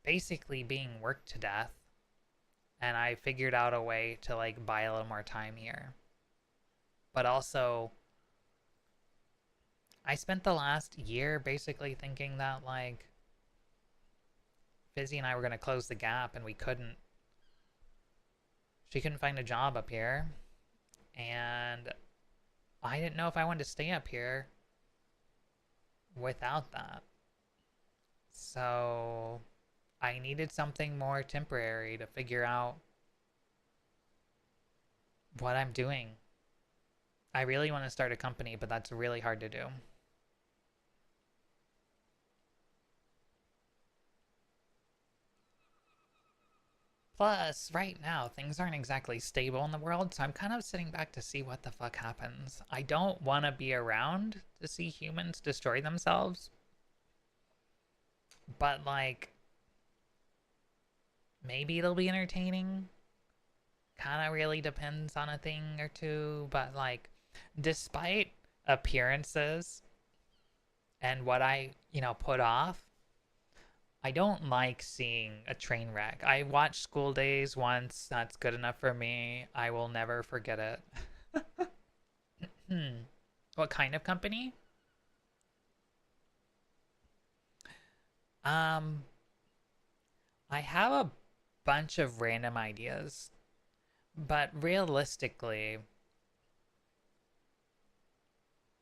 basically being worked to death, and I figured out a way to like buy a little more time here. But also I spent the last year basically thinking that like Fizzy and I were going to close the gap and we couldn't. She couldn't find a job up here, and I didn't know if I wanted to stay up here without that. So I needed something more temporary to figure out what I'm doing. I really want to start a company, but that's really hard to do. Plus, right now, things aren't exactly stable in the world, so I'm kind of sitting back to see what the fuck happens. I don't want to be around to see humans destroy themselves, but like, maybe it'll be entertaining. Kind of really depends on a thing or two, but like, despite appearances and what I, put off, I don't like seeing a train wreck. I watched School Days once. That's good enough for me. I will never forget it. Hmm. What kind of company? Um, I have a bunch of random ideas, but realistically,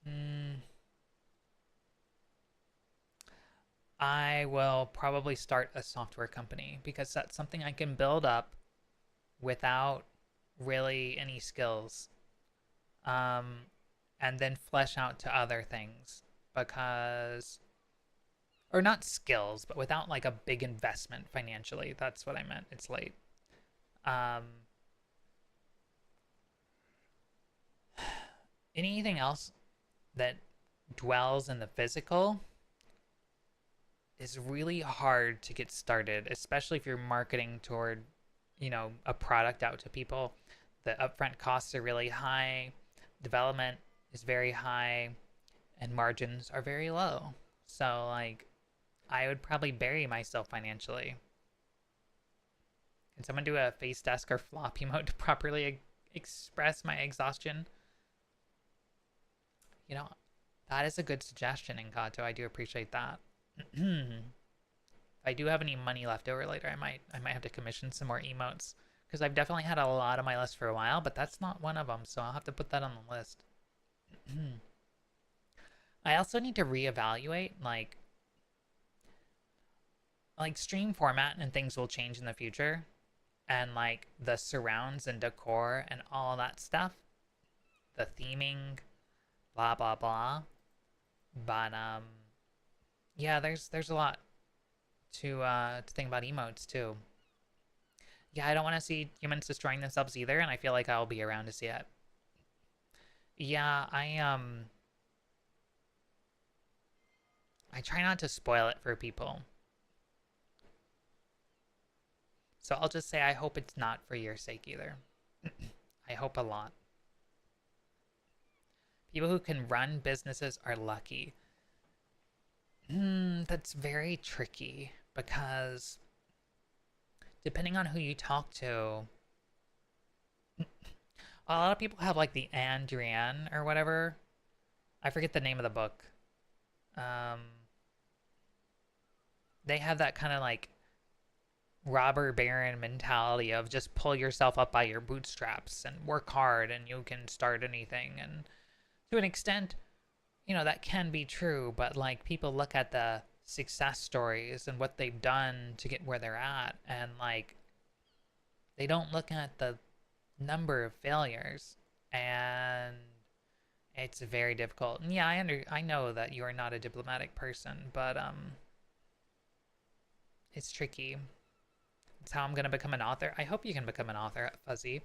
hmm, I will probably start a software company because that's something I can build up without really any skills. Um, and then flesh out to other things because, or not skills, but without like a big investment financially. That's what I meant. It's late. Um, Anything else that dwells in the physical is really hard to get started, especially if you're marketing toward, a product out to people. The upfront costs are really high, development is very high, and margins are very low. So, like, I would probably bury myself financially. Can someone do a face desk or flop emote to properly express my exhaustion? You know, that is a good suggestion, Encanto. I do appreciate that. If I do have any money left over later, I might have to commission some more emotes because I've definitely had a lot on my list for a while, but that's not one of them, so I'll have to put that on the list. I also need to reevaluate like stream format and things will change in the future, and like the surrounds and decor and all that stuff, the theming, blah blah blah. But yeah, there's a lot to think about emotes too. Yeah, I don't want to see humans destroying themselves either, and I feel like I'll be around to see it. Yeah, I try not to spoil it for people. So I'll just say I hope it's not for your sake either. I hope a lot. People who can run businesses are lucky. That's very tricky because depending on who you talk to, a lot of people have like the Andrian or whatever. I forget the name of the book. Um, they have that kind of like robber baron mentality of just pull yourself up by your bootstraps and work hard and you can start anything. And to an extent, that can be true, but like people look at the success stories and what they've done to get where they're at, and like they don't look at the number of failures, and it's very difficult. And yeah, I know that you are not a diplomatic person, but it's tricky. It's how I'm gonna become an author. I hope you can become an author, Fuzzy.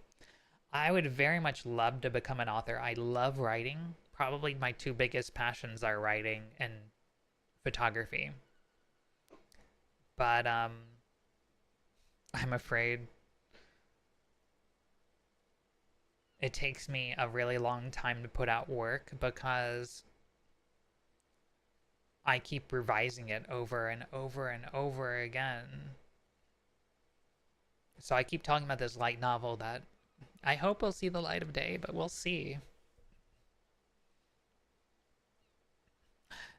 I would very much love to become an author. I love writing. Probably my two biggest passions are writing and photography. But I'm afraid it takes me a really long time to put out work because I keep revising it over and over and over again. So I keep talking about this light novel that I hope will see the light of day, but we'll see.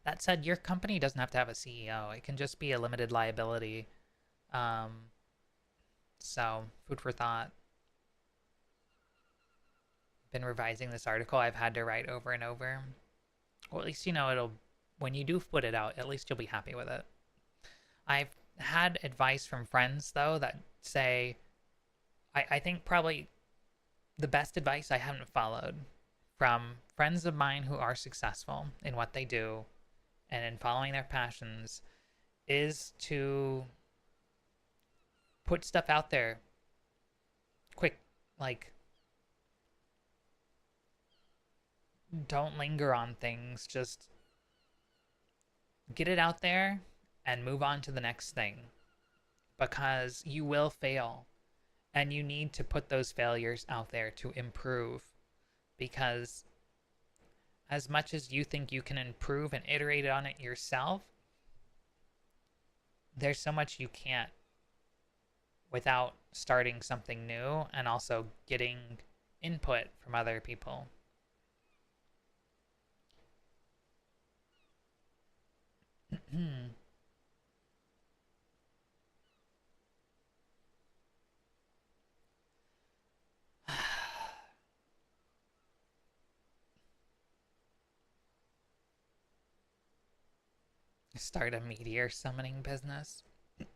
That said, your company doesn't have to have a CEO. It can just be a limited liability. Um, so, food for thought. Been revising this article I've had to write over and over. Well, at least it'll, when you do put it out, at least you'll be happy with it. I've had advice from friends, though, that say, I think probably the best advice I haven't followed from friends of mine who are successful in what they do and in following their passions is to put stuff out there quick. Like, don't linger on things. Just get it out there and move on to the next thing, because you will fail and you need to put those failures out there to improve. Because as much as you think you can improve and iterate on it yourself, there's so much you can't without starting something new and also getting input from other people. Start a meteor summoning business.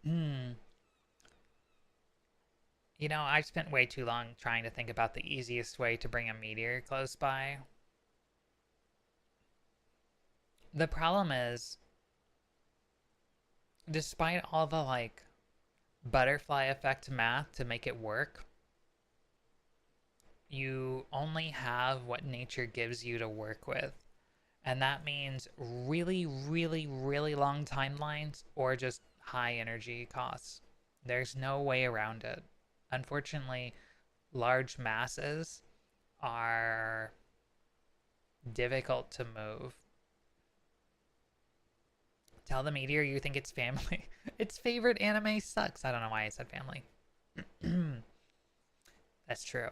You know, I've spent way too long trying to think about the easiest way to bring a meteor close by. The problem is, despite all the like butterfly effect math to make it work, you only have what nature gives you to work with. And that means really, really, really long timelines or just high energy costs. There's no way around it. Unfortunately, large masses are difficult to move. Tell the meteor you think it's family. Its favorite anime sucks. I don't know why I said family. That's true.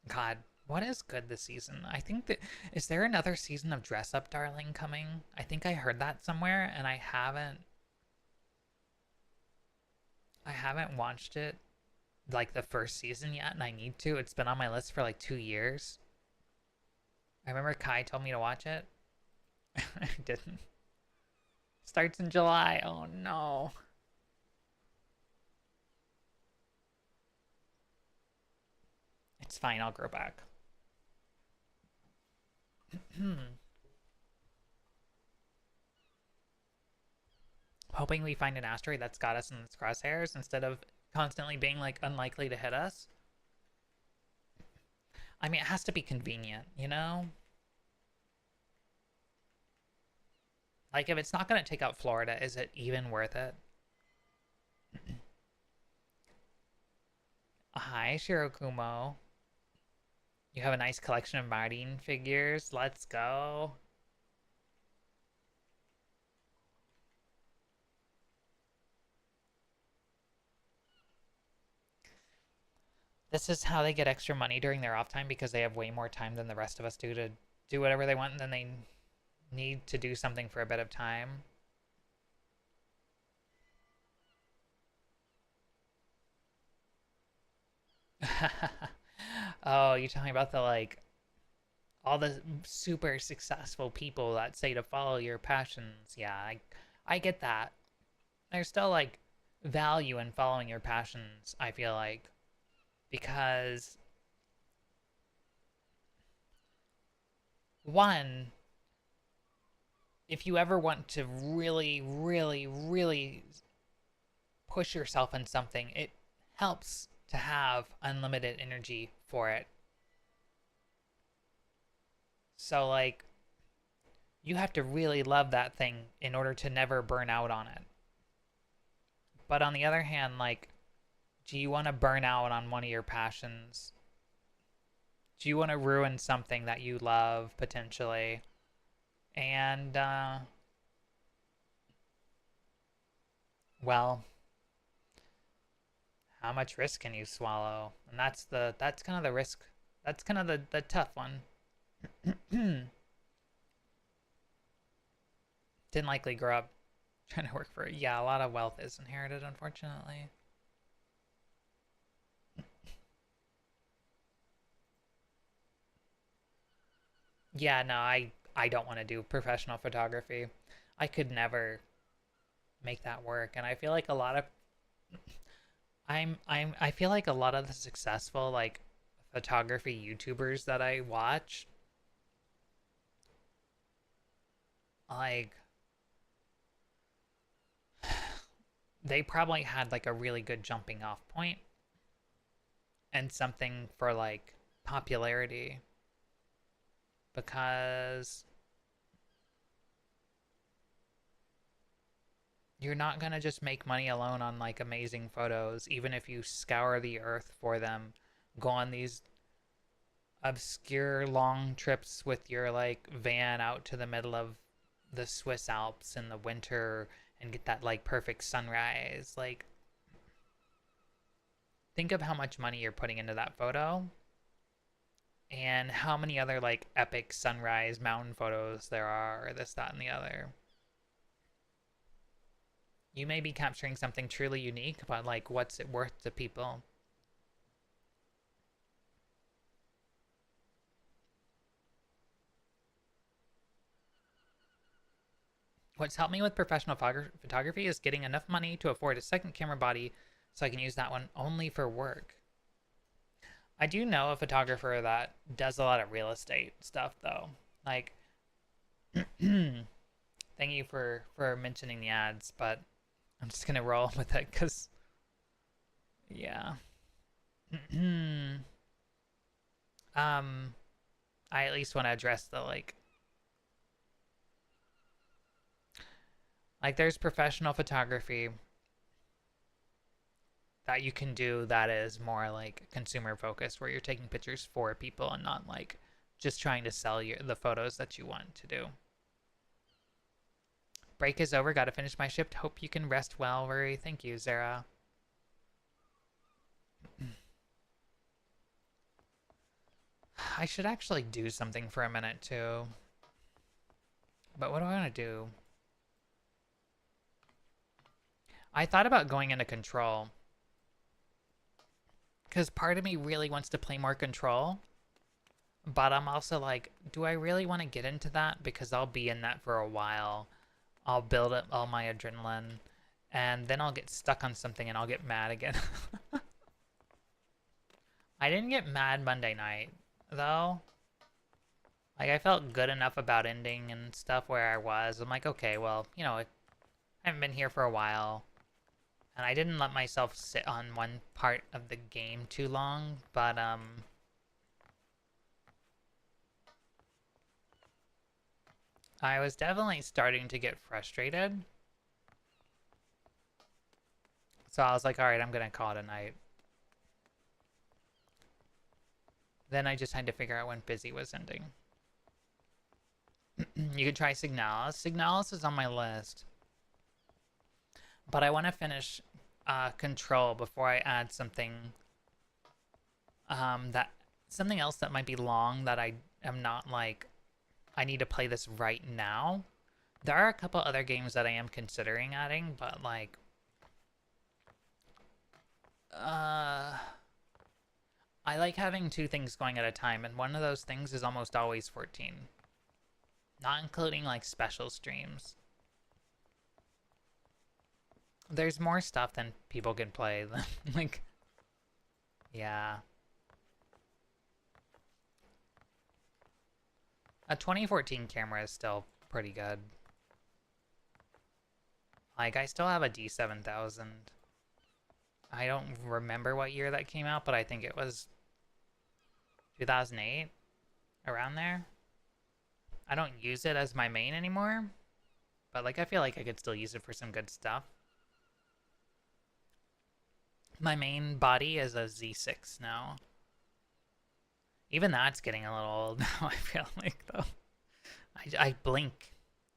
God, what is good this season? I think that, is there another season of Dress Up Darling coming? I think I heard that somewhere and I haven't watched it, like the first season yet, and I need to. It's been on my list for like 2 years. I remember Kai told me to watch it. I didn't. Starts in July. Oh no. It's fine, I'll grow back. Hoping we find an asteroid that's got us in its crosshairs instead of constantly being like unlikely to hit us. I mean, it has to be convenient, you know? Like, if it's not going to take out Florida, is it even worth it? Hi, Shirokumo. You have a nice collection of Marine figures. Let's go. This is how they get extra money during their off time, because they have way more time than the rest of us do to do whatever they want, and then they need to do something for a bit of time. Oh, you're talking about the like all the super successful people that say to follow your passions. Yeah, I get that. There's still like value in following your passions, I feel like, because one, if you ever want to really, really, really push yourself in something, it helps to have unlimited energy for it. So, like, you have to really love that thing in order to never burn out on it. But on the other hand, like, do you want to burn out on one of your passions? Do you want to ruin something that you love potentially? And, well, how much risk can you swallow? And that's kind of the risk. That's kind of the tough one. Didn't likely grow up trying to work for it. Yeah, a lot of wealth is inherited, unfortunately. Yeah, no, I don't want to do professional photography. I could never make that work, and I feel like a lot of I feel like a lot of the successful like photography YouTubers that I watch, like they probably had like a really good jumping off point and something for like popularity, because you're not going to just make money alone on like amazing photos, even if you scour the earth for them, go on these obscure long trips with your like van out to the middle of the Swiss Alps in the winter and get that like perfect sunrise. Like, think of how much money you're putting into that photo and how many other like epic sunrise mountain photos there are, or this, that, and the other. You may be capturing something truly unique, but like, what's it worth to people? What's helped me with professional photography is getting enough money to afford a second camera body so I can use that one only for work. I do know a photographer that does a lot of real estate stuff though. Like, thank you for mentioning the ads, but I'm just gonna roll with it because, yeah. I at least want to address the like there's professional photography that you can do that is more like consumer focused, where you're taking pictures for people and not like just trying to sell the photos that you want to do. Break is over. Gotta finish my shift. Hope you can rest well, Rory. Thank you, Zara. I should actually do something for a minute too. But what do I want to do? I thought about going into Control, because part of me really wants to play more Control, but I'm also like, do I really want to get into that? Because I'll be in that for a while. I'll build up all my adrenaline, and then I'll get stuck on something and I'll get mad again. I didn't get mad Monday night, though. Like, I felt good enough about ending and stuff where I was. I'm like, okay, well, you know, I haven't been here for a while. And I didn't let myself sit on one part of the game too long, but, I was definitely starting to get frustrated. So I was like, alright, I'm gonna call it a night. Then I just had to figure out when Busy was ending. You could try Signalis. Signalis is on my list. But I want to finish Control before I add something something else that might be long that I am not like, I need to play this right now. There are a couple other games that I am considering adding, but like I like having two things going at a time, and one of those things is almost always 14. Not including like special streams. There's more stuff than people can play. Like, yeah. A 2014 camera is still pretty good. Like, I still have a D7000. I don't remember what year that came out, but I think it was 2008, around there. I don't use it as my main anymore, but like I feel like I could still use it for some good stuff. My main body is a Z6 now. Even that's getting a little old now, I feel like, though. I blink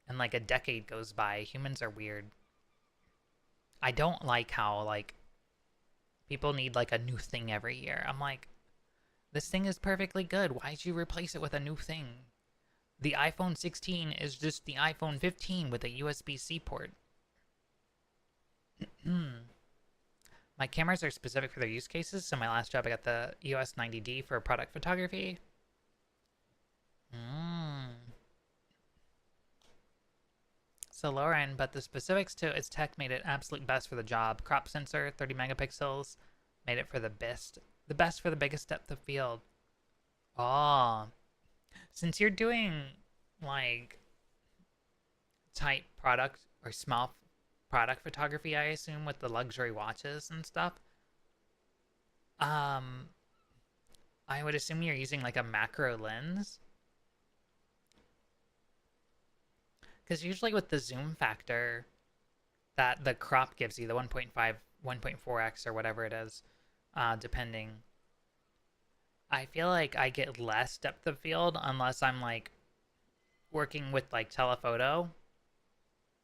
and like a decade goes by. Humans are weird. I don't like how like people need like a new thing every year. I'm like, this thing is perfectly good. Why'd you replace it with a new thing? The iPhone 16 is just the iPhone 15 with a USB-C port. My cameras are specific for their use cases, so my last job I got the EOS 90D for product photography. So lower end, but the specifics to its tech made it absolute best for the job. Crop sensor, 30 megapixels, made it for the best for the biggest depth of field. Oh, since you're doing like type product or small product photography, I assume with the luxury watches and stuff. Um, I would assume you're using like a macro lens because usually with the zoom factor that the crop gives you, the 1.5, 1.4x or whatever it is, depending. I feel like I get less depth of field unless I'm like working with like telephoto,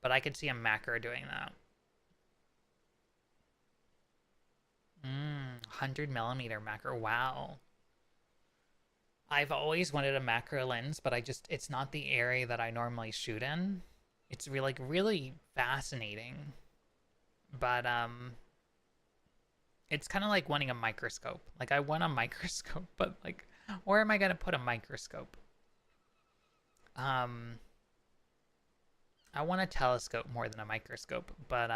but I could see a macro doing that. 100 millimeter macro. Wow. I've always wanted a macro lens, but it's not the area that I normally shoot in. It's really, like, really fascinating, but it's kind of like wanting a microscope. Like, I want a microscope, but like, where am I gonna put a microscope? Um, I want a telescope more than a microscope, but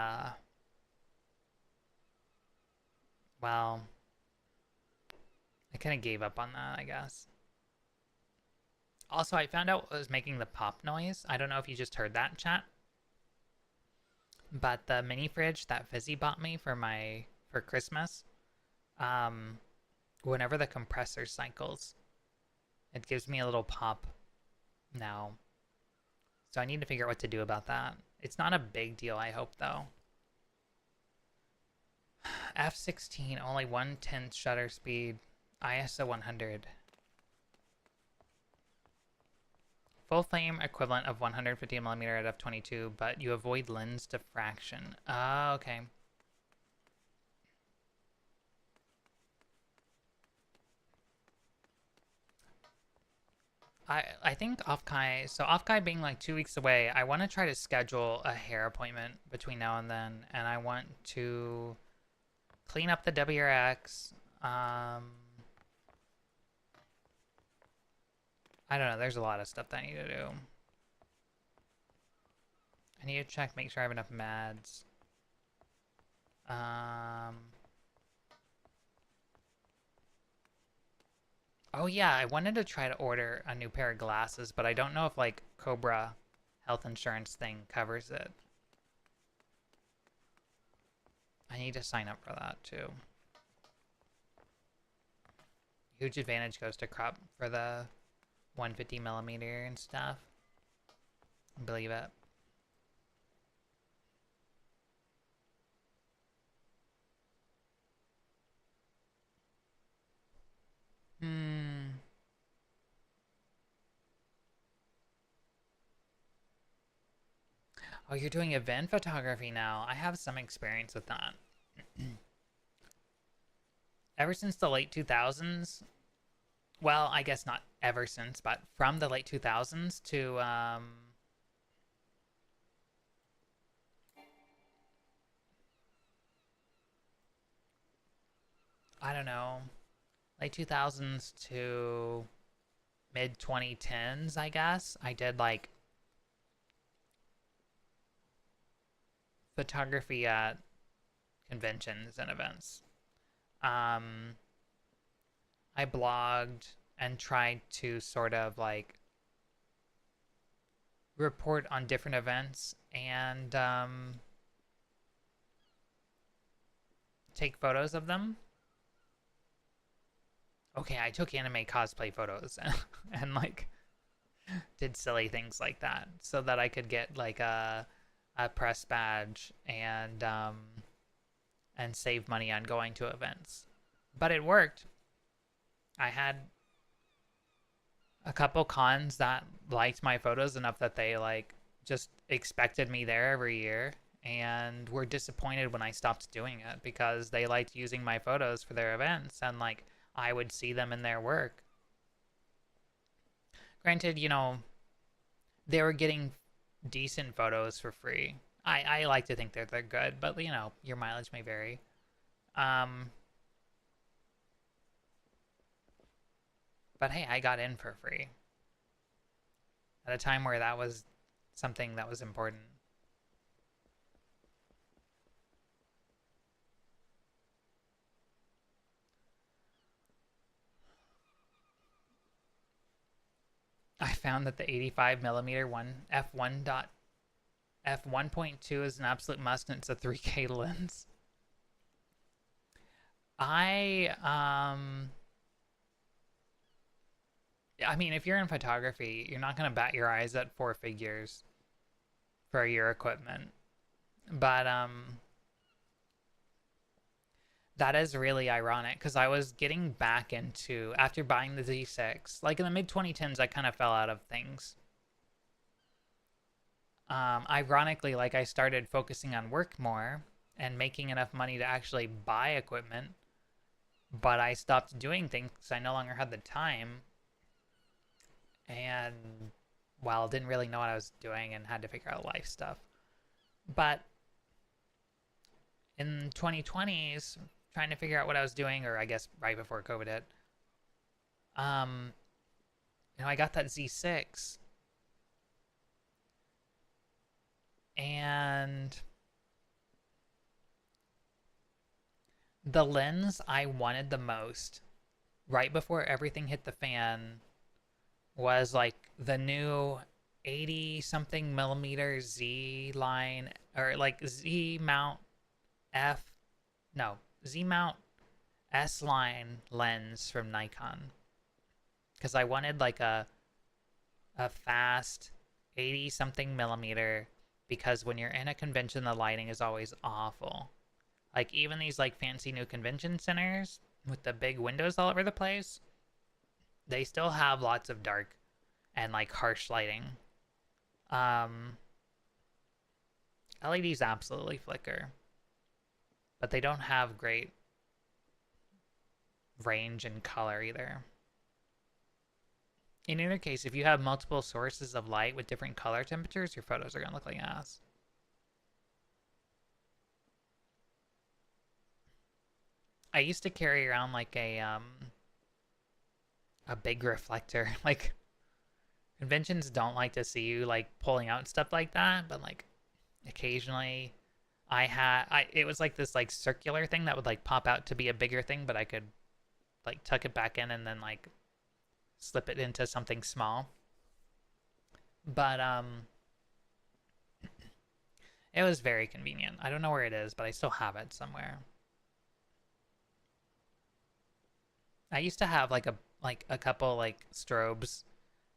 well, I kind of gave up on that, I guess. Also, I found out what was making the pop noise. I don't know if you just heard that in chat, but the mini fridge that Fizzy bought me for Christmas, um, whenever the compressor cycles, it gives me a little pop now. So I need to figure out what to do about that. It's not a big deal, I hope, though. F16, only 1/10 shutter speed, ISO 100. Full frame equivalent of 150mm at f22, but you avoid lens diffraction. Ah, okay. I think Offkai being like 2 weeks away, I want to try to schedule a hair appointment between now and then, and I want to clean up the WRX. I don't know. There's a lot of stuff that I need to do. I need to check, make sure I have enough mads. Oh yeah, I wanted to try to order a new pair of glasses, but I don't know if like Cobra health insurance thing covers it. I need to sign up for that too. Huge advantage goes to crop for the 150mm and stuff. Believe it. Hmm. Oh, you're doing event photography now. I have some experience with that. Ever since the late 2000s, well, I guess not ever since, but from the late 2000s to I don't know, late 2000s to mid 2010s, I guess. I did like photography at conventions and events. Um, I blogged and tried to sort of like report on different events and take photos of them. Okay, I took anime cosplay photos and like did silly things like that so that I could get like a press badge and save money on going to events. But it worked. I had a couple cons that liked my photos enough that they like just expected me there every year and were disappointed when I stopped doing it because they liked using my photos for their events and like I would see them in their work. Granted, they were getting decent photos for free. I like to think that they're good, but your mileage may vary. Um, but hey, I got in for free at a time where that was something that was important. I found that the 85 millimeter f1.2 is an absolute must, and it's a 3K lens. I mean, if you're in photography, you're not gonna bat your eyes at four figures for your equipment, but that is really ironic because I was getting back into, after buying the Z6, like in the mid 2010s, I kind of fell out of things. Ironically, like I started focusing on work more and making enough money to actually buy equipment, but I stopped doing things because I no longer had the time and, well, didn't really know what I was doing and had to figure out life stuff. But in 2020s, trying to figure out what I was doing, or I guess right before COVID hit, um, I got that Z6, and the lens I wanted the most right before everything hit the fan was like the new 80 something millimeter Z line, or like Z mount F, no, Z mount S line lens from Nikon, because I wanted like a fast 80 something millimeter, because when you're in a convention the lighting is always awful. Like even these like fancy new convention centers with the big windows all over the place, they still have lots of dark and like harsh lighting. um LEDs absolutely flicker, but they don't have great range and color either. In either case, if you have multiple sources of light with different color temperatures, your photos are going to look like ass. I used to carry around like a big reflector. Like conventions don't like to see you like pulling out stuff like that, but like occasionally it was like this like circular thing that would like pop out to be a bigger thing, but I could like tuck it back in and then like slip it into something small. But it was very convenient. I don't know where it is, but I still have it somewhere. I used to have like a couple like strobes,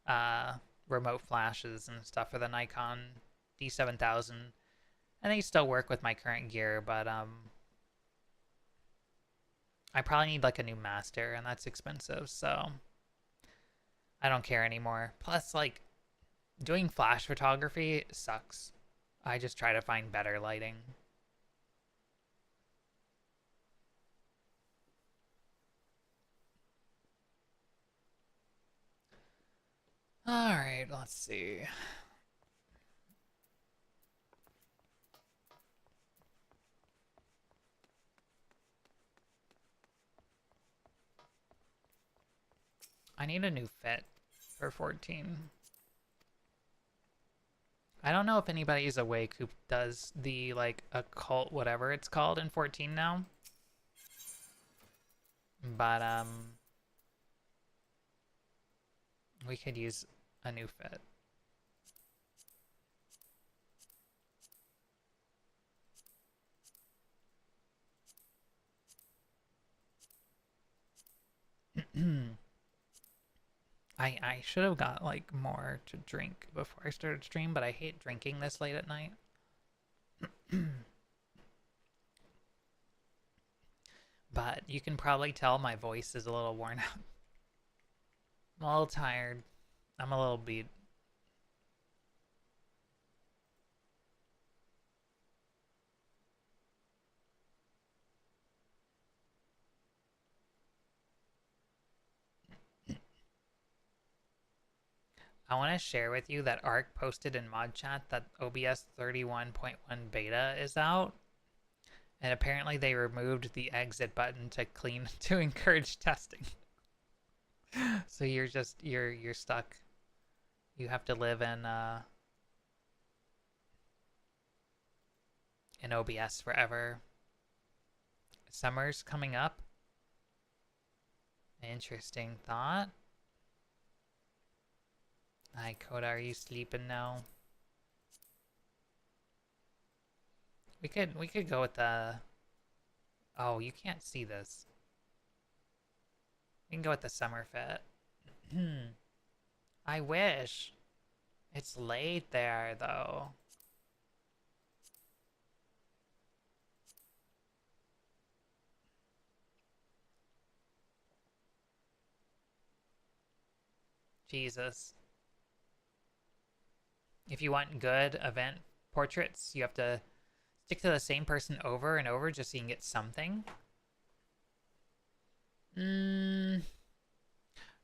uh remote flashes and stuff for the Nikon D7000. And they still work with my current gear, but I probably need like a new master, and that's expensive, so I don't care anymore. Plus, like, doing flash photography sucks. I just try to find better lighting. All right, let's see. I need a new fit for 14. I don't know if anybody's awake who does the like occult whatever it's called in 14 now. But we could use a new fit. I should have got like more to drink before I started stream, but I hate drinking this late at night. But you can probably tell my voice is a little worn out. I'm a little tired. I'm a little beat. I want to share with you that Arc posted in mod chat that OBS 31.1 beta is out, and apparently they removed the exit button to clean to encourage testing. So you're stuck. You have to live in OBS forever. Summer's coming up. Interesting thought. Hi, Coda, are you sleeping now? We could go with the... Oh, you can't see this. We can go with the summer fit. I wish. It's late there, though. Jesus. If you want good event portraits, you have to stick to the same person over and over just so you can get something.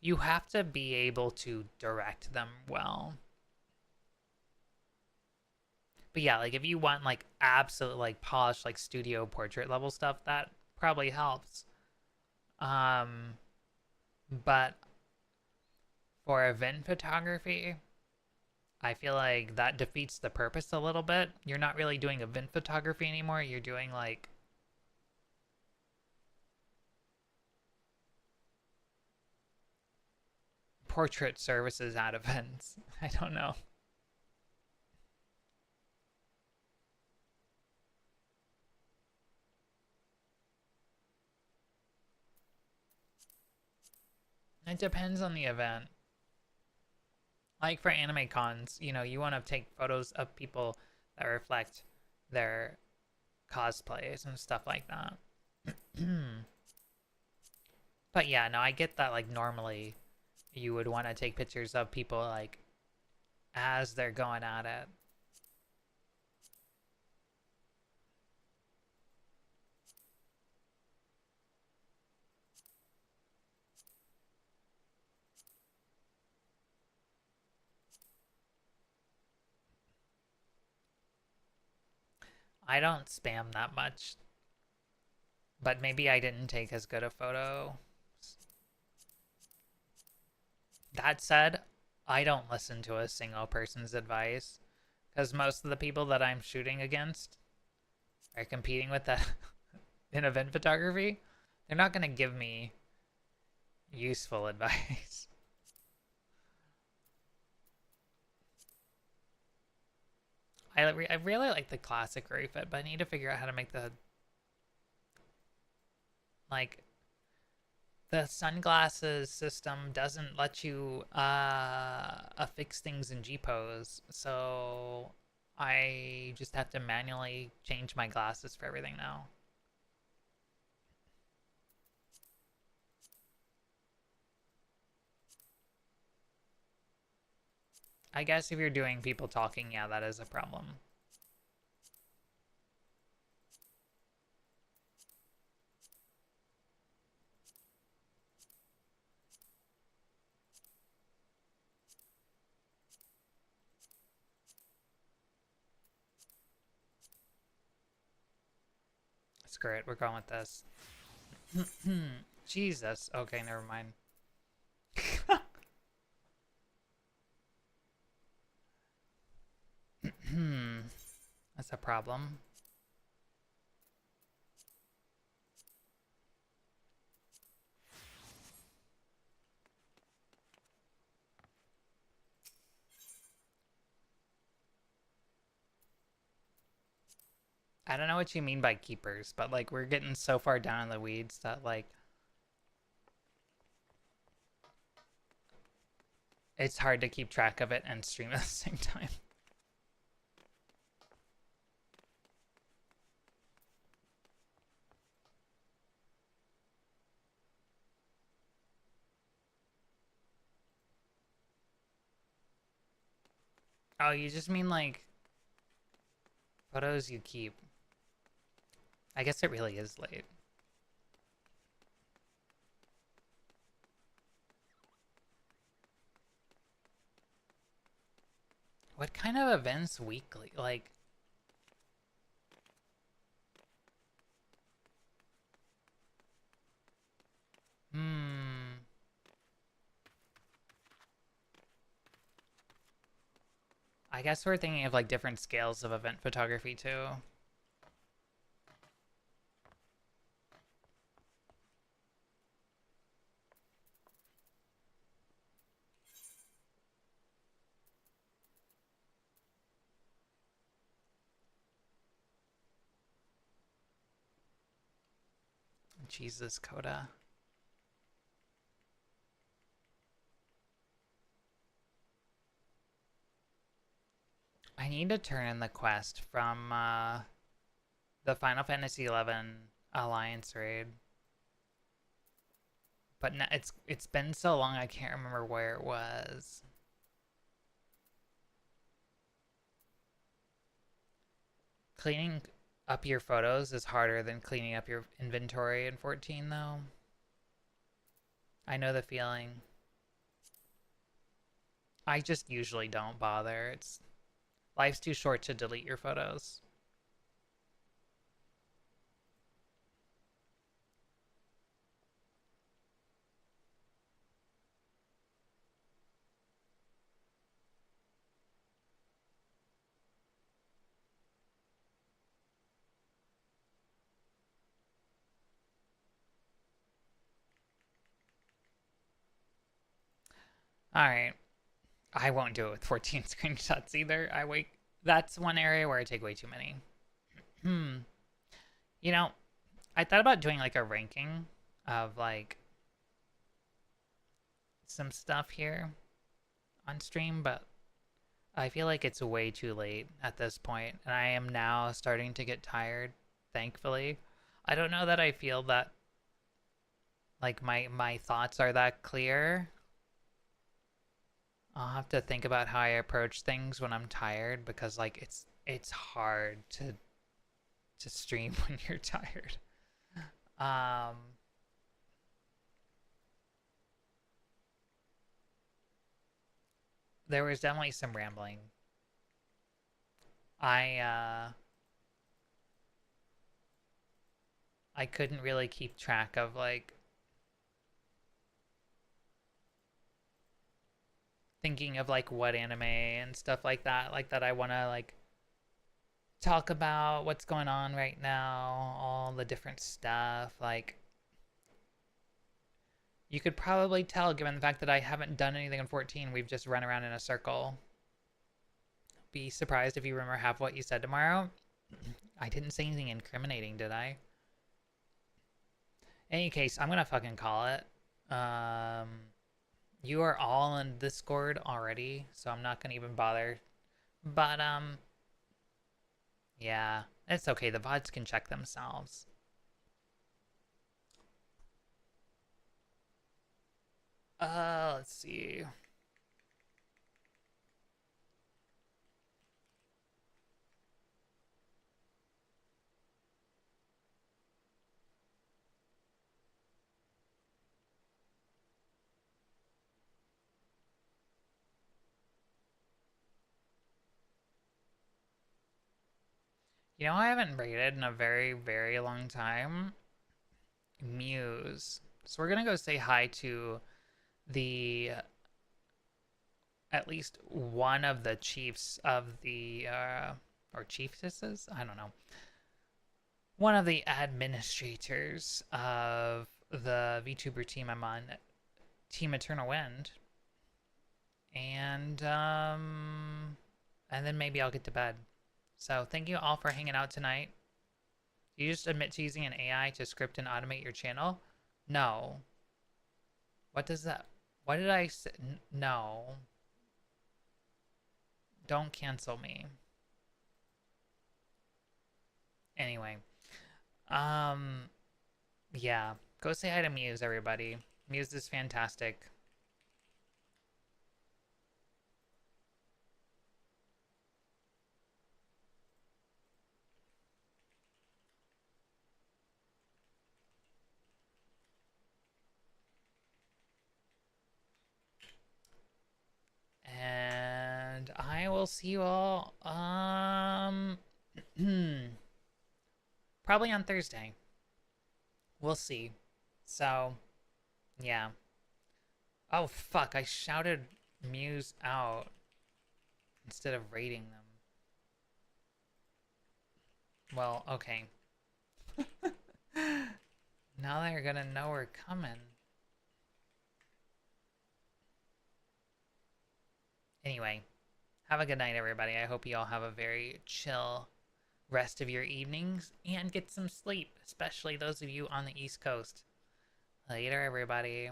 You have to be able to direct them well. But yeah, like if you want like absolute like polished like studio portrait level stuff, that probably helps. Um, but for event photography, I feel like that defeats the purpose a little bit. You're not really doing event photography anymore. You're doing like portrait services at events. I don't know. It depends on the event. Like for anime cons, you know, you want to take photos of people that reflect their cosplays and stuff like that. But yeah, no, I get that like normally you would want to take pictures of people like as they're going at it. I don't spam that much, but maybe I didn't take as good a photo. That said, I don't listen to a single person's advice because most of the people that I'm shooting against are competing with that in event photography. They're not going to give me useful advice. I really like the classic refit, but I need to figure out how to make the like the sunglasses system doesn't let you affix things in G-pose, so I just have to manually change my glasses for everything now. I guess if you're doing people talking, yeah, that is a problem. Screw it, we're going with this. Jesus. Okay, never mind. That's a problem. I don't know what you mean by keepers, but like we're getting so far down in the weeds that like it's hard to keep track of it and stream at the same time. Oh, you just mean like photos you keep. I guess it really is late. What kind of events weekly? Like, hmm. I guess we're thinking of like different scales of event photography too. Jesus, Coda. I need to turn in the quest from the Final Fantasy XI Alliance raid. But it's been so long I can't remember where it was. Cleaning up your photos is harder than cleaning up your inventory in 14 though. I know the feeling. I just usually don't bother. It's life's too short to delete your photos. All right. I won't do it with 14 screenshots either. That's one area where I take way too many. You know, I thought about doing like a ranking of like some stuff here on stream, but I feel like it's way too late at this point, and I am now starting to get tired, thankfully. I don't know that I feel that like my thoughts are that clear. I'll have to think about how I approach things when I'm tired because like it's hard to stream when you're tired. Um there was definitely some rambling. I I couldn't really keep track of like thinking of like what anime and stuff like that I want to like talk about what's going on right now, all the different stuff. Like you could probably tell given the fact that I haven't done anything in 14, we've just run around in a circle. Be surprised if you remember half what you said tomorrow. I didn't say anything incriminating, did I? In any case, I'm gonna fucking call it. You are all in Discord already, so I'm not gonna even bother. But yeah, it's okay. The VODs can check themselves. Let's see. You know, I haven't rated in a very, very long time. Muse. So we're gonna go say hi to the at least one of the chiefs of the or chiefesses, I don't know, one of the administrators of the VTuber team I'm on, Team Eternal Wind, and then maybe I'll get to bed. So thank you all for hanging out tonight. You just admit to using an AI to script and automate your channel? No. What does that? What did I say? No. Don't cancel me. Anyway, yeah, go say hi to Muse, everybody. Muse is fantastic. And I will see you all probably on Thursday. We'll see. So, yeah. Oh fuck, I shouted Muse out instead of rating them. Well, okay. Now they're gonna know we're coming. Anyway, have a good night, everybody. I hope you all have a very chill rest of your evenings and get some sleep, especially those of you on the East Coast. Later, everybody.